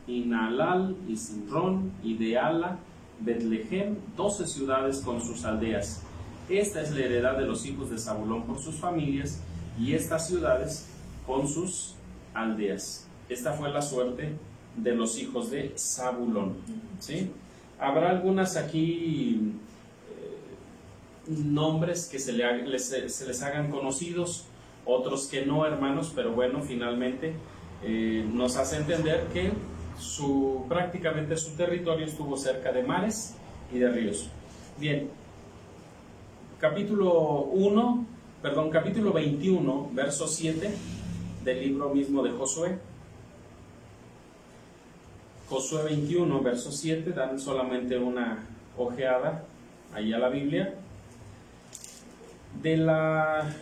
y Naalal, y Simrón, y Deala, Betlehem, 12 ciudades con sus aldeas. Esta es la heredad de los hijos de Zabulón por sus familias, y estas ciudades con sus aldeas. Esta fue la suerte de los hijos de Zabulón, ¿sí? Habrá algunas aquí nombres que se les hagan conocidos, otros que no, hermanos, pero bueno, finalmente nos hace entender que prácticamente su territorio estuvo cerca de mares y de ríos. Bien, capítulo 21, verso 7 del libro mismo de Josué. Josué 21, verso 7, dan solamente una ojeada ahí a la Biblia. De la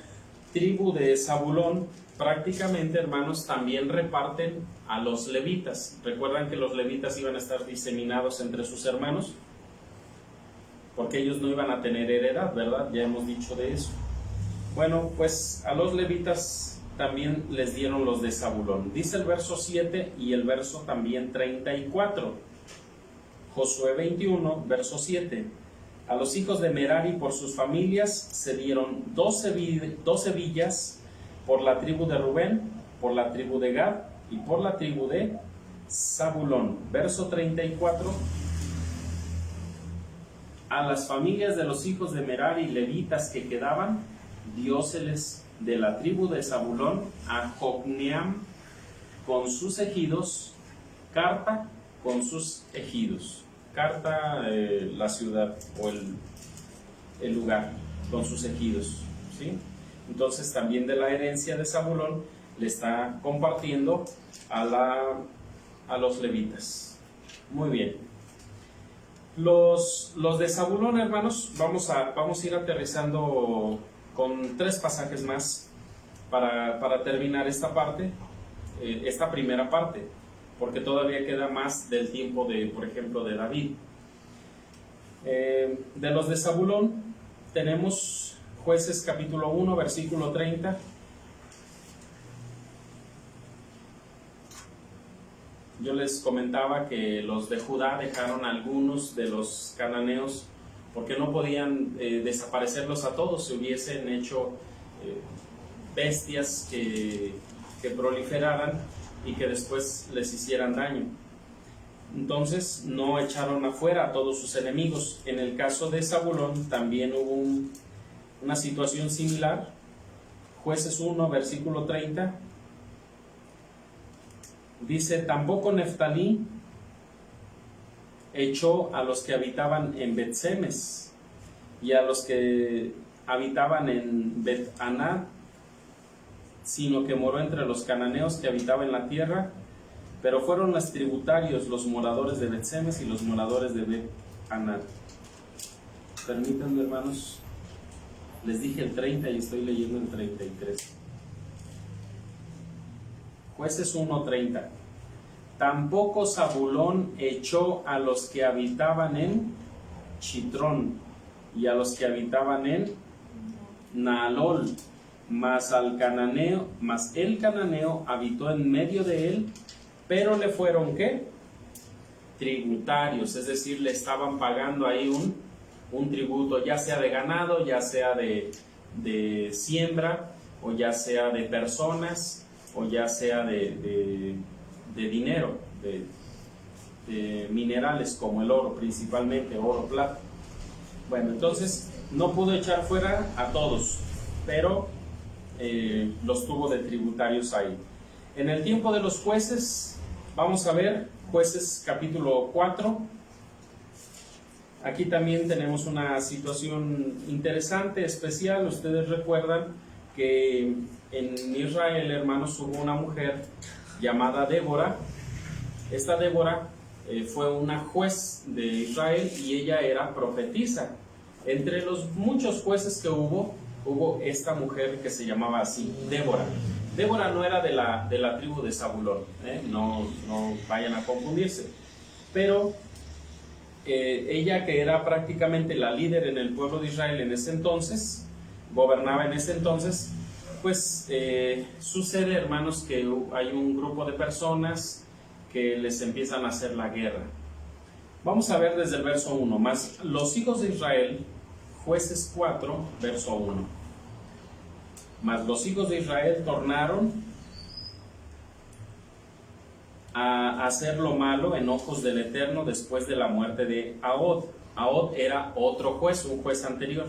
tribu de Zabulón, prácticamente, hermanos, también reparten a los levitas. ¿Recuerdan que los levitas iban a estar diseminados entre sus hermanos? Porque ellos no iban a tener heredad, ¿verdad? Ya hemos dicho de eso. Bueno, pues a los levitas también les dieron los de Zabulón. Dice el verso 7 y el verso también 34. Josué 21, verso 7. A los hijos de Merari por sus familias se dieron 12 villas por la tribu de Rubén, por la tribu de Gad y por la tribu de Zabulón. Verso 34. A las familias de los hijos de Merari levitas que quedaban, dióseles de la tribu de Zabulón a Jocneam con sus ejidos, Carta con sus ejidos. Carta, la ciudad o el lugar con sus ejidos, ¿sí? Entonces también de la herencia de Zabulón le está compartiendo a los levitas. Muy bien. Los de Zabulón, hermanos, vamos a ir aterrizando con 3 pasajes más para terminar esta parte, esta primera parte, porque todavía queda más del tiempo de, por ejemplo, de David. De los de Zabulón tenemos Jueces capítulo 1, versículo 30. Yo les comentaba que los de Judá dejaron a algunos de los cananeos porque no podían desaparecerlos a todos, se hubiesen hecho bestias que proliferaran y que después les hicieran daño. Entonces no echaron afuera a todos sus enemigos. En el caso de Zabulón también hubo una situación similar. Jueces 1, versículo 30. Dice, tampoco Neftalí echó a los que habitaban en Bet-Semes y a los que habitaban en Bet-Anad, sino que moró entre los cananeos que habitaban en la tierra, pero fueron los tributarios, los moradores de Bet-Semes y los moradores de Bet-Anad. Permítanme, hermanos, les dije el 30 y estoy leyendo el 33. Jueces 1:30. Tampoco Zabulón echó a los que habitaban en Chitrón y a los que habitaban en Naalol, mas el cananeo habitó en medio de él, pero le fueron ¿qué? Tributarios, es decir, le estaban pagando ahí un tributo, ya sea de ganado, ya sea de siembra, o ya sea de personas, o ya sea de dinero, de minerales como el oro, principalmente oro, plata. Bueno, entonces no pudo echar fuera a todos, pero los tuvo de tributarios ahí. En el tiempo de los jueces, vamos a ver Jueces capítulo 4. Aquí también tenemos una situación interesante, especial. Ustedes recuerdan que en Israel, hermanos, hubo una mujer llamada Débora. Esta Débora fue una juez de Israel y ella era profetisa. Entre los muchos jueces que hubo esta mujer que se llamaba así, Débora. Débora no era de la tribu de Zabulón, no vayan a confundirse, pero ella, que era prácticamente la líder en el pueblo de Israel en ese entonces, gobernaba en ese entonces, pues sucede, hermanos, que hay un grupo de personas que les empiezan a hacer la guerra. Vamos a ver desde el verso 1, más los hijos de Israel, Jueces 4, verso 1. Mas los hijos de Israel tornaron a hacer lo malo en ojos del Eterno después de la muerte de Ahod. Ahod era otro juez, un juez anterior.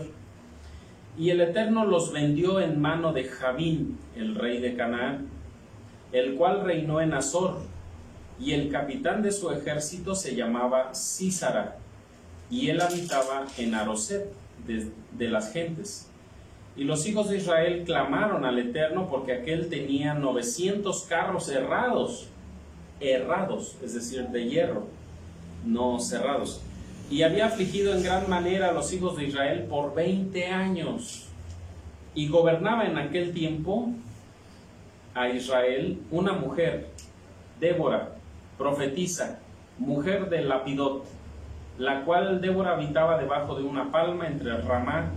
Y el Eterno los vendió en mano de Jabín, el rey de Canaán, el cual reinó en Azor, y el capitán de su ejército se llamaba Sísara, y él habitaba en Aroset de las gentes. Y los hijos de Israel clamaron al Eterno porque aquel tenía 900 carros errados, es decir, de hierro, no cerrados. Y había afligido en gran manera a los hijos de Israel por 20 años. Y gobernaba en aquel tiempo a Israel una mujer, Débora, profetisa, mujer de Lapidot, la cual Débora habitaba debajo de una palma entre Ramá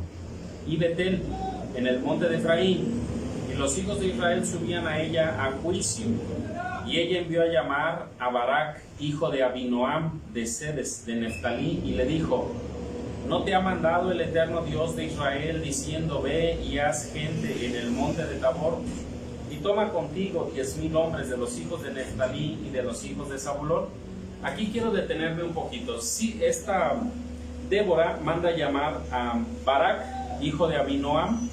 y Betel, en el monte de Efraín. Y los hijos de Israel subían a ella a juicio. Y ella envió a llamar a Barak, hijo de Abinoam, de Sedes, de Neftalí, y le dijo: ¿No te ha mandado el eterno Dios de Israel diciendo, ve y haz gente en el monte de Tabor? Y toma contigo 10,000 hombres de los hijos de Neftalí y de los hijos de Zabulón. Aquí quiero detenerme un poquito. Sí, esta Débora manda llamar a Barak, hijo de Abinoam,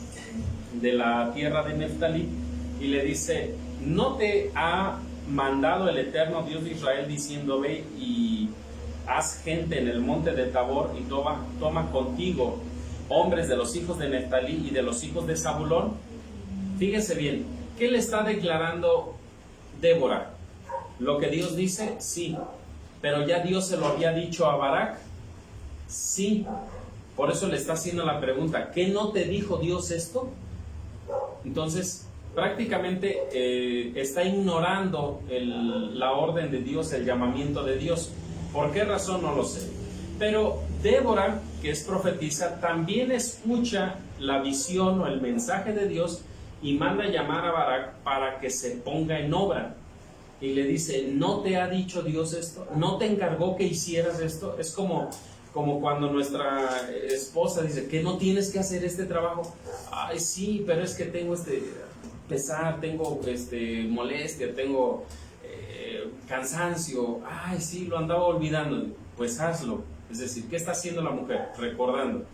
de la tierra de Neftalí, y le dice, ¿no te ha mandado el eterno Dios de Israel diciendo, ve y haz gente en el monte de Tabor y toma contigo hombres de los hijos de Neftalí y de los hijos de Zabulón? Fíjese bien, ¿qué le está declarando Débora? ¿Lo que Dios dice? Sí. ¿Pero ya Dios se lo había dicho a Barak? Sí. Por eso le está haciendo la pregunta, ¿qué no te dijo Dios esto? Entonces, prácticamente está ignorando la orden de Dios, el llamamiento de Dios. ¿Por qué razón? No lo sé. Pero Débora, que es profetisa, también escucha la visión o el mensaje de Dios y manda llamar a Barak para que se ponga en obra. Y le dice, ¿no te ha dicho Dios esto? ¿No te encargó que hicieras esto? Es como cuando nuestra esposa dice, ¿que no tienes que hacer este trabajo? Ay, sí, pero es que tengo pesar, tengo molestia, tengo cansancio. Ay, sí, lo andaba olvidando. Pues hazlo. Es decir, ¿qué está haciendo la mujer? Recordando.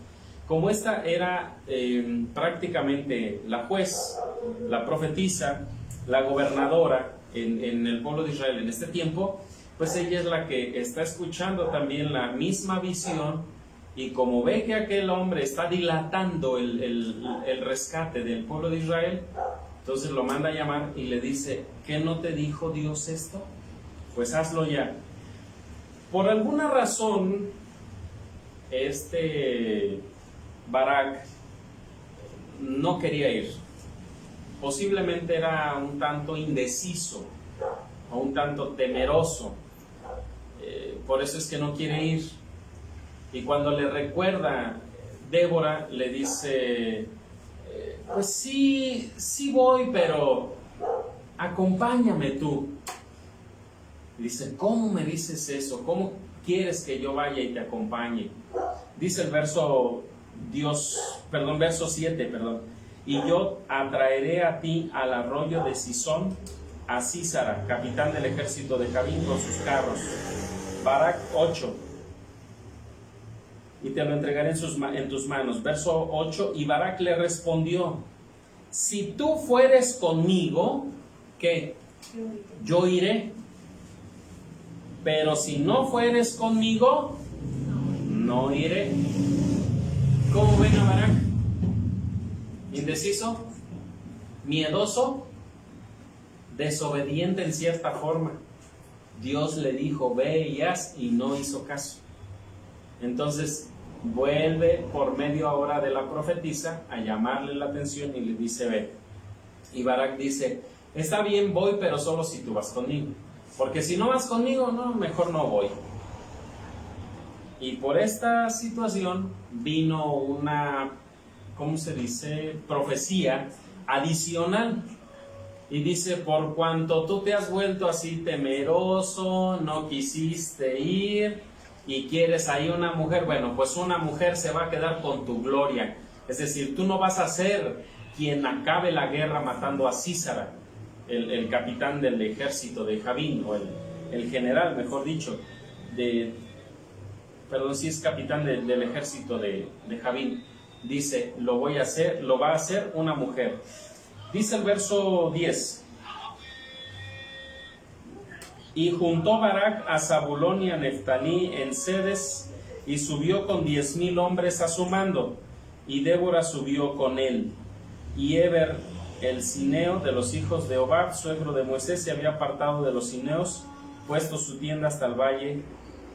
Como esta era prácticamente la juez, la profetisa, la gobernadora en el pueblo de Israel en este tiempo, pues ella es la que está escuchando también la misma visión, y como ve que aquel hombre está dilatando el rescate del pueblo de Israel, entonces lo manda a llamar y le dice, ¿qué no te dijo Dios esto? Pues hazlo ya. Por alguna razón, Barak no quería ir. Posiblemente era un tanto indeciso o un tanto temeroso. Por eso es que no quiere ir. Y cuando le recuerda, Débora le dice, pues sí voy, pero acompáñame tú. Y dice, ¿cómo me dices eso? ¿Cómo quieres que yo vaya y te acompañe? Dice el verso 7, y yo atraeré a ti al arroyo de Sison, a Sísara, capitán del ejército de Jabín, con sus carros. Barak 8, y te lo entregaré en tus manos. Verso 8, y Barak le respondió, si tú fueres conmigo, ¿qué? Yo iré. Pero si no fueres conmigo, no iré. ¿Cómo ven a Barak? ¿Indeciso? ¿Miedoso? ¿Desobediente en cierta forma? Dios le dijo, ve y haz, y no hizo caso. Entonces vuelve por medio ahora de la profetisa a llamarle la atención y le dice, ve. Y Barak dice, está bien, voy, pero solo si tú vas conmigo. Porque si no vas conmigo, no, mejor no voy. Y por esta situación vino una, ¿cómo se dice?, profecía adicional. Y dice, por cuanto tú te has vuelto así temeroso, no quisiste ir y quieres ahí una mujer, bueno, pues una mujer se va a quedar con tu gloria. Es decir, tú no vas a ser quien acabe la guerra matando a Sísara, el capitán del ejército de Jabín, o el general, mejor dicho, si es capitán del ejército de Jabín. Dice, lo va a hacer una mujer. Dice el verso 10, y juntó Barak a Zabulón y a Neftalí en Sedes, y subió con 10,000 hombres a su mando, y Débora subió con él. Y Eber, el cineo de los hijos de Hobab, suegro de Moisés, se había apartado de los cineos, puesto su tienda hasta el valle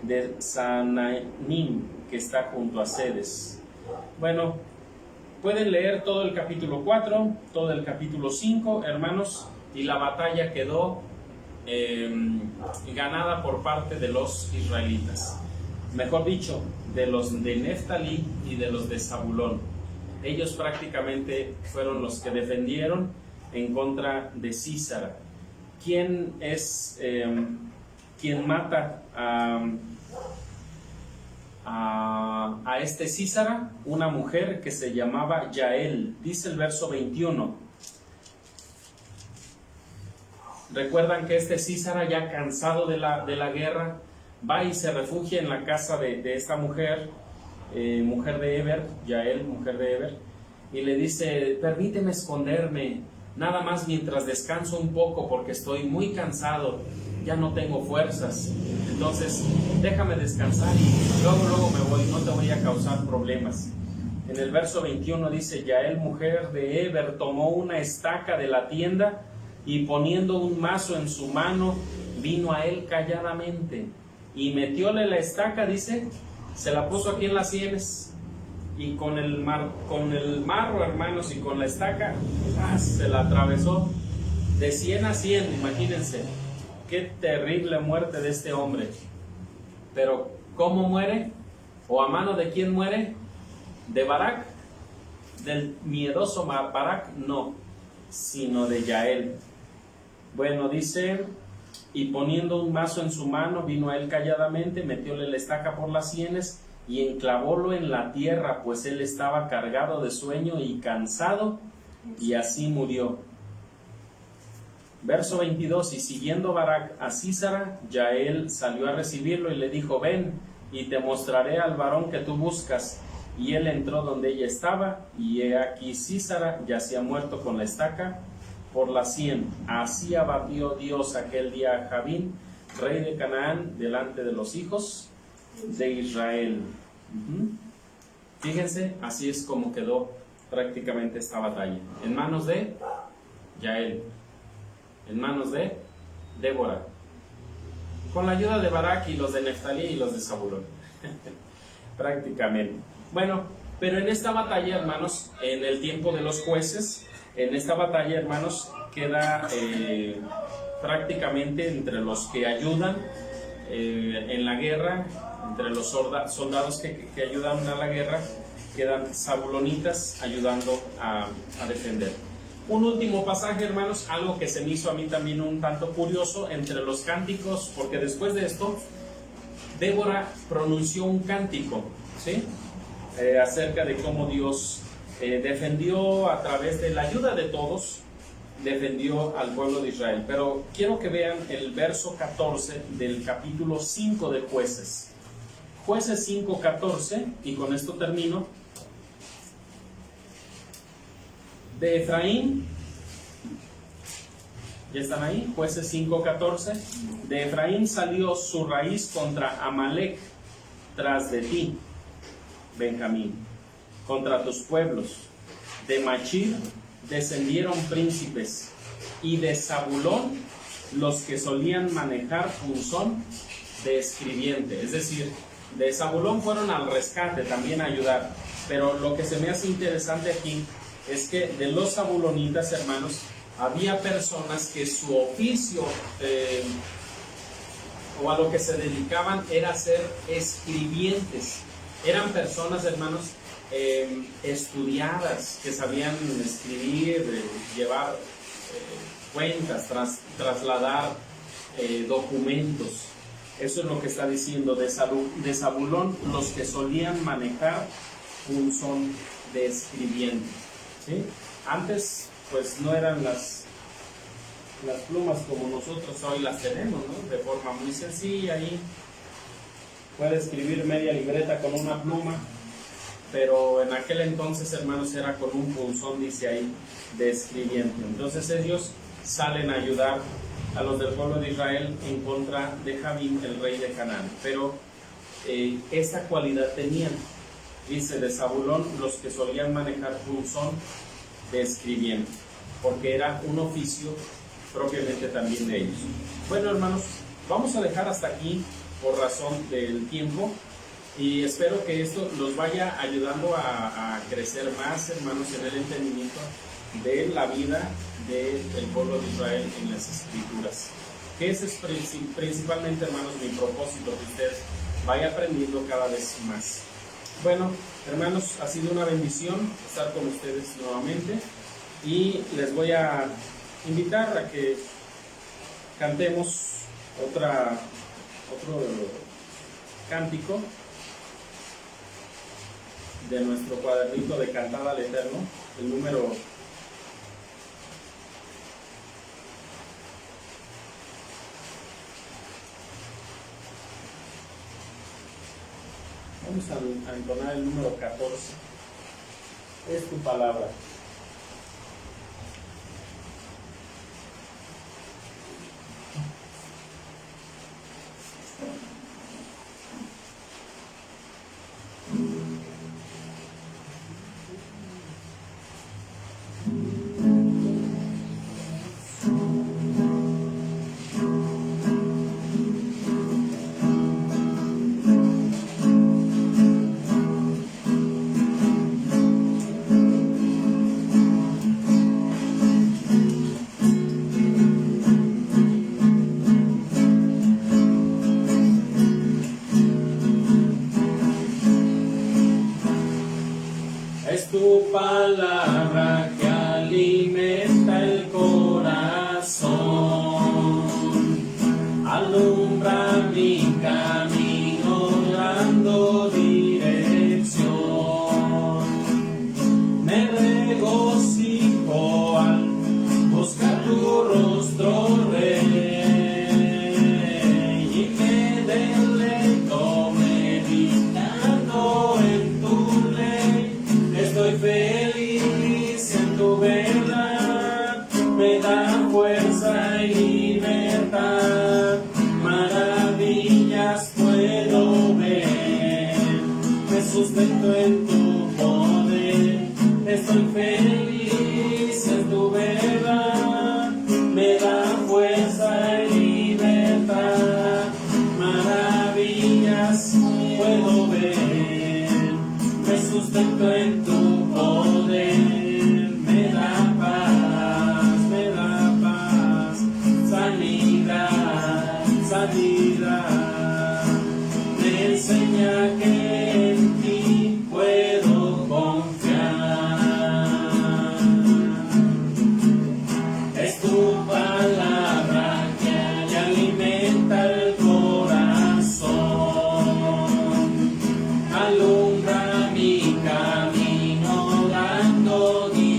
de Sananim, que está junto a Sedes. Bueno, pueden leer todo el capítulo 4, todo el capítulo 5, hermanos, y la batalla quedó ganada por parte de los israelitas. Mejor dicho, de los de Neftalí y de los de Zabulón. Ellos prácticamente fueron los que defendieron en contra de Sísara. ¿Quién es quien mata a a este Sísara una mujer que se llamaba Yael. Dice el verso 21. Recuerdan que este Sísara, ya cansado de la guerra, va y se refugia en la casa de esta mujer, mujer de Eber, Yael, mujer de Eber, y le dice: permíteme esconderme, nada más mientras descanso un poco, porque estoy muy cansado, ya no tengo fuerzas, entonces déjame descansar y luego me voy, no te voy a causar problemas. En el verso 21 dice: Yael, mujer de Eber, tomó una estaca de la tienda y poniendo un mazo en su mano, vino a él calladamente y metióle la estaca, dice, se la puso aquí en las sienes, y con el marro, hermanos, y con la estaca, se la atravesó de 100 a 100, imagínense. Qué terrible muerte de este hombre. Pero ¿cómo muere? ¿O a mano de quién muere? ¿De Barak? ¿Del miedoso Barak? No, sino de Yael. Bueno, dice: y poniendo un mazo en su mano, vino a él calladamente, metióle la estaca por las sienes y enclavólo en la tierra, pues él estaba cargado de sueño y cansado, y así murió. Verso 22: y siguiendo Barak a Sísara, Yael salió a recibirlo y le dijo: ven, y te mostraré al varón que tú buscas. Y él entró donde ella estaba, y he aquí Sísara yacía muerto con la estaca por la sien. Así abatió Dios aquel día a Jabín, rey de Canaán, delante de los hijos de Israel. Fíjense, así es como quedó prácticamente esta batalla. En manos de Yael, en manos de Débora, con la ayuda de Barak y los de Neftalí y los de Zabulón. Prácticamente. Bueno, pero en esta batalla, hermanos, en el tiempo de los jueces, en esta batalla, hermanos, queda prácticamente entre los que ayudan en la guerra, entre los soldados que ayudan a la guerra, quedan zabulonitas ayudando a defender. Un último pasaje, hermanos, algo que se me hizo a mí también un tanto curioso entre los cánticos, porque después de esto, Débora pronunció un cántico, ¿sí? Acerca de cómo Dios defendió a través de la ayuda de todos, defendió al pueblo de Israel. Pero quiero que vean el verso 14 del capítulo 5 de Jueces. Jueces 5:14, y con esto termino. De Efraín, ¿ya están ahí? Jueces 5:14. De Efraín salió su raíz contra Amalek, tras de ti, Benjamín, contra tus pueblos. De Machir descendieron príncipes, y de Zabulón los que solían manejar punzón de escribiente. Es decir, de Zabulón fueron al rescate también a ayudar. Pero lo que se me hace interesante aquí es que de los zabulonitas, hermanos, había personas que su oficio o a lo que se dedicaban era ser escribientes. Eran personas, hermanos, estudiadas, que sabían escribir, llevar cuentas, trasladar documentos. Eso es lo que está diciendo. De Zabulón los que solían manejar punzón de escribiente, ¿sí? Antes pues no eran las plumas como nosotros hoy las tenemos, ¿no? De forma muy sencilla, y puede escribir media libreta con una pluma, pero en aquel entonces, hermanos, era con un punzón, dice ahí, de escribiente. Entonces ellos salen a ayudar a los del pueblo de Israel en contra de Jabín, el rey de Canaán. Pero esta cualidad tenían, dice, de Zabulón los que solían manejar punzón de escribiente, porque era un oficio propiamente también de ellos. Bueno, hermanos, vamos a dejar hasta aquí por razón del tiempo, y espero que esto los vaya ayudando a crecer más, hermanos, en el entendimiento de la vida del pueblo de Israel en las Escrituras, que ese es principalmente, hermanos, mi propósito, que usted vaya aprendiendo cada vez más. Bueno, hermanos, ha sido una bendición estar con ustedes nuevamente, y les voy a invitar a que cantemos otro cántico. de nuestro cuadernito de Cantada al Eterno, el número 14. Es tu palabra. Es tu palabra que alimenta el corazón, alumbra mi camino dando dirección. Me regocijo al buscar tu rostro, Rey, y me deleito meditando en tu ley. Estoy feliz en tu verdad, me da fuerza y libertad, maravillas puedo ver, me sustento en tu poder. Estoy feliz en tu verdad, me da fuerza y libertad, maravillas puedo ver, me sustento en tu poder, me da paz, sanidad, sanidad, me enseña que en ti puedo confiar. Es tu palabra que alimenta el corazón, alumbra mi camino dando dirección.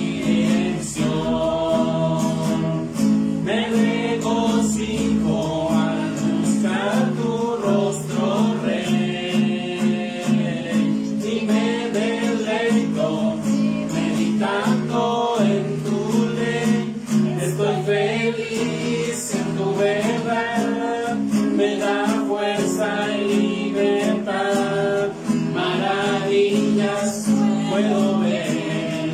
Me regocijo al buscar tu rostro, Rey, y me deleito meditando en tu ley. Estoy feliz en tu verdad, me da fuerza y libertad, maravillas puedo ver,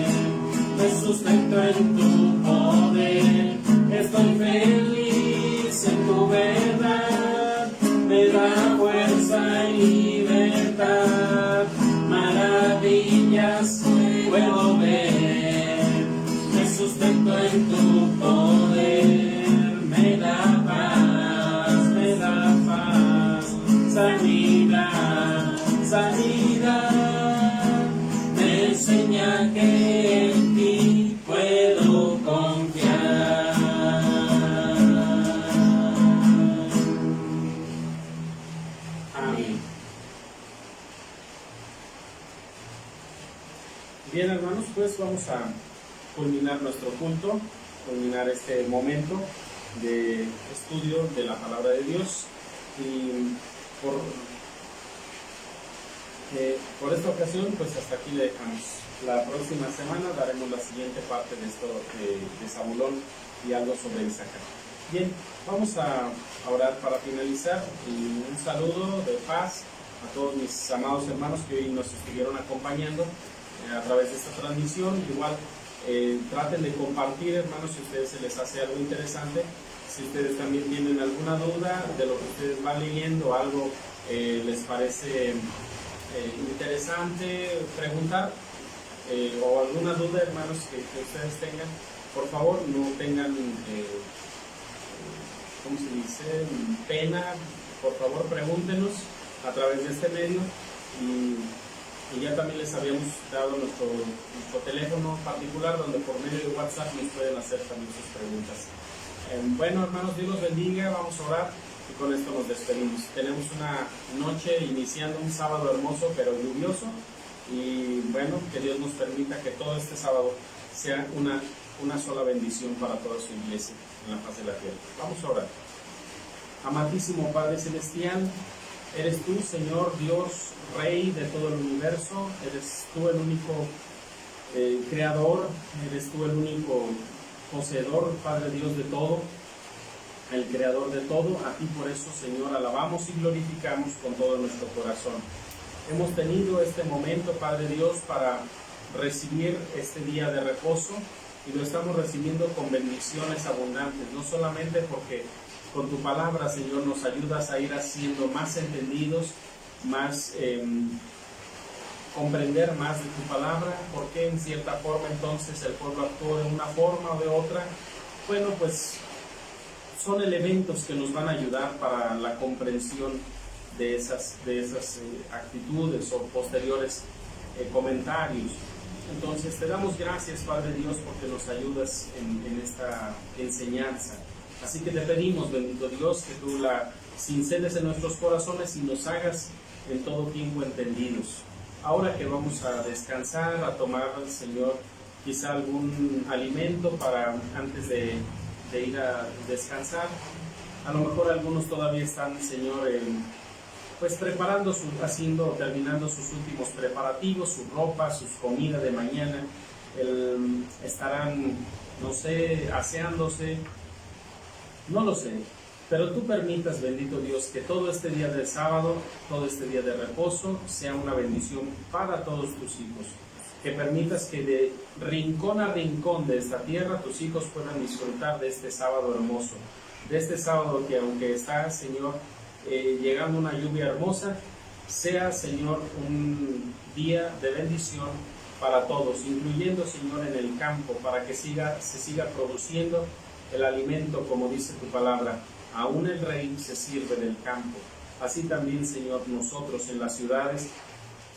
me sustento en tu poder. Estoy feliz en tu verdad, me da fuerza y libertad, maravillas puedo ver, me sustento en tu poder. Me da paz, sanidad, sanidad, me enseña que en ti puedo confiar. Amén. Bien, hermanos, pues vamos a culminar nuestro culto, culminar este momento de estudio de la palabra de Dios, y por esta ocasión pues hasta aquí le dejamos. La próxima semana daremos la siguiente parte de esto de Zabulón y algo sobre Isaacar. Bien, vamos a orar para finalizar, y un saludo de paz a todos mis amados hermanos que hoy nos estuvieron acompañando a través de esta transmisión. Igual traten de compartir, hermanos, si a ustedes se les hace algo interesante, si ustedes también tienen alguna duda de lo que ustedes van leyendo, algo les parece interesante preguntar, o alguna duda, hermanos, que ustedes tengan, por favor no tengan ¿cómo se dice? Pena, por favor pregúntenos a través de este medio, y ya también les habíamos dado nuestro teléfono particular, donde por medio de WhatsApp nos pueden hacer también sus preguntas. Bueno, hermanos, Dios los bendiga, vamos a orar y con esto nos despedimos. Tenemos una noche iniciando un sábado hermoso pero lluvioso, Y bueno, que Dios nos permita que todo este sábado sea una sola bendición para toda su iglesia en la faz de la tierra. Vamos a orar. Amadísimo Padre Celestial, eres tú, Señor Dios, Rey de todo el universo, eres tú el único creador, eres tú el único poseedor, Padre Dios de todo, el creador de todo. A ti por eso, Señor, alabamos y glorificamos con todo nuestro corazón. Hemos tenido este momento, Padre Dios, para recibir este día de reposo, y lo estamos recibiendo con bendiciones abundantes, no solamente porque con tu palabra, Señor, nos ayudas a ir haciendo más entendidos, más comprender más de tu palabra, porque en cierta forma entonces el pueblo actuó de una forma o de otra. Bueno, pues son elementos que nos van a ayudar para la comprensión de esas actitudes o posteriores comentarios. Entonces te damos gracias, Padre Dios, porque nos ayudas en esta enseñanza. Así que te pedimos, bendito Dios, que tú la cinceles en nuestros corazones y nos hagas en todo tiempo entendidos. Ahora que vamos a descansar, a tomar, Señor, quizá algún alimento para antes de ir a descansar. A lo mejor algunos todavía están, Señor, pues preparando, terminando sus últimos preparativos, su ropa, sus comidas de mañana. Estarán, no sé, aseándose, no lo sé. Pero tú permitas, bendito Dios, que todo este día del sábado, todo este día de reposo, sea una bendición para todos tus hijos. Que permitas que de rincón a rincón de esta tierra tus hijos puedan disfrutar de este sábado hermoso. De este sábado que, aunque está, Señor, llegando una lluvia hermosa, sea, Señor, un día de bendición para todos, incluyendo, Señor, en el campo, para que se siga produciendo el alimento, como dice tu palabra. Aún el rey se sirve del campo. Así también, Señor, nosotros en las ciudades,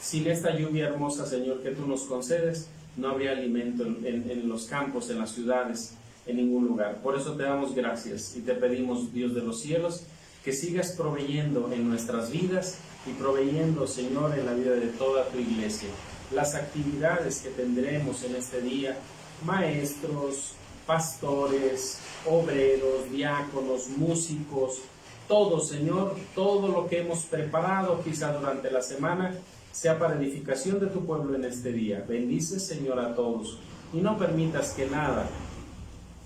sin esta lluvia hermosa, Señor, que tú nos concedes, no habría alimento en los campos, en las ciudades, en ningún lugar. Por eso te damos gracias y te pedimos, Dios de los cielos, que sigas proveyendo en nuestras vidas y proveyendo, Señor, en la vida de toda tu iglesia. Las actividades que tendremos en este día, maestros, pastores, obreros, diáconos, músicos, todo, Señor, todo lo que hemos preparado quizá durante la semana, sea para edificación de tu pueblo en este día. Bendice, Señor, a todos, y no permitas que nada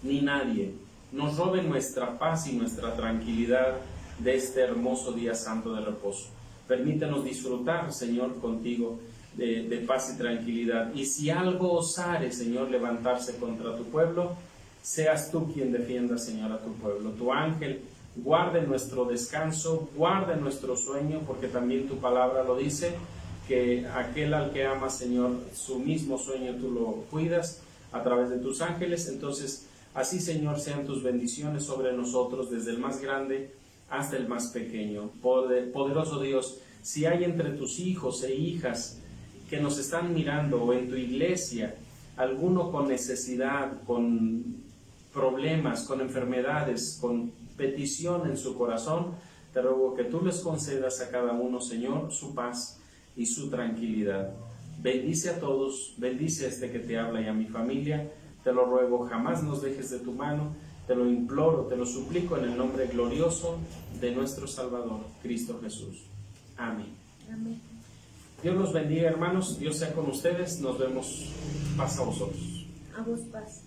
ni nadie nos robe nuestra paz y nuestra tranquilidad de este hermoso día santo de reposo. Permítanos disfrutar, Señor, contigo de paz y tranquilidad. Y si algo osare, Señor, levantarse contra tu pueblo, seas tú quien defienda, Señor, a tu pueblo. Tu ángel guarde nuestro descanso, guarde nuestro sueño, porque también tu palabra lo dice, que aquel al que amas, Señor, su mismo sueño tú lo cuidas a través de tus ángeles. Entonces, así, Señor, sean tus bendiciones sobre nosotros, desde el más grande hasta el más pequeño. Poderoso Dios, si hay entre tus hijos e hijas que nos están mirando, o en tu iglesia, alguno con necesidad, con problemas, con enfermedades, con petición en su corazón, te ruego que tú les concedas a cada uno, Señor, su paz y su tranquilidad. Bendice a todos, bendice a este que te habla y a mi familia. Te lo ruego, jamás nos dejes de tu mano. Te lo imploro, te lo suplico en el nombre glorioso de nuestro Salvador, Cristo Jesús. Amén. Amén. Dios los bendiga, hermanos. Dios sea con ustedes. Nos vemos. Paz a vosotros. A vos paz.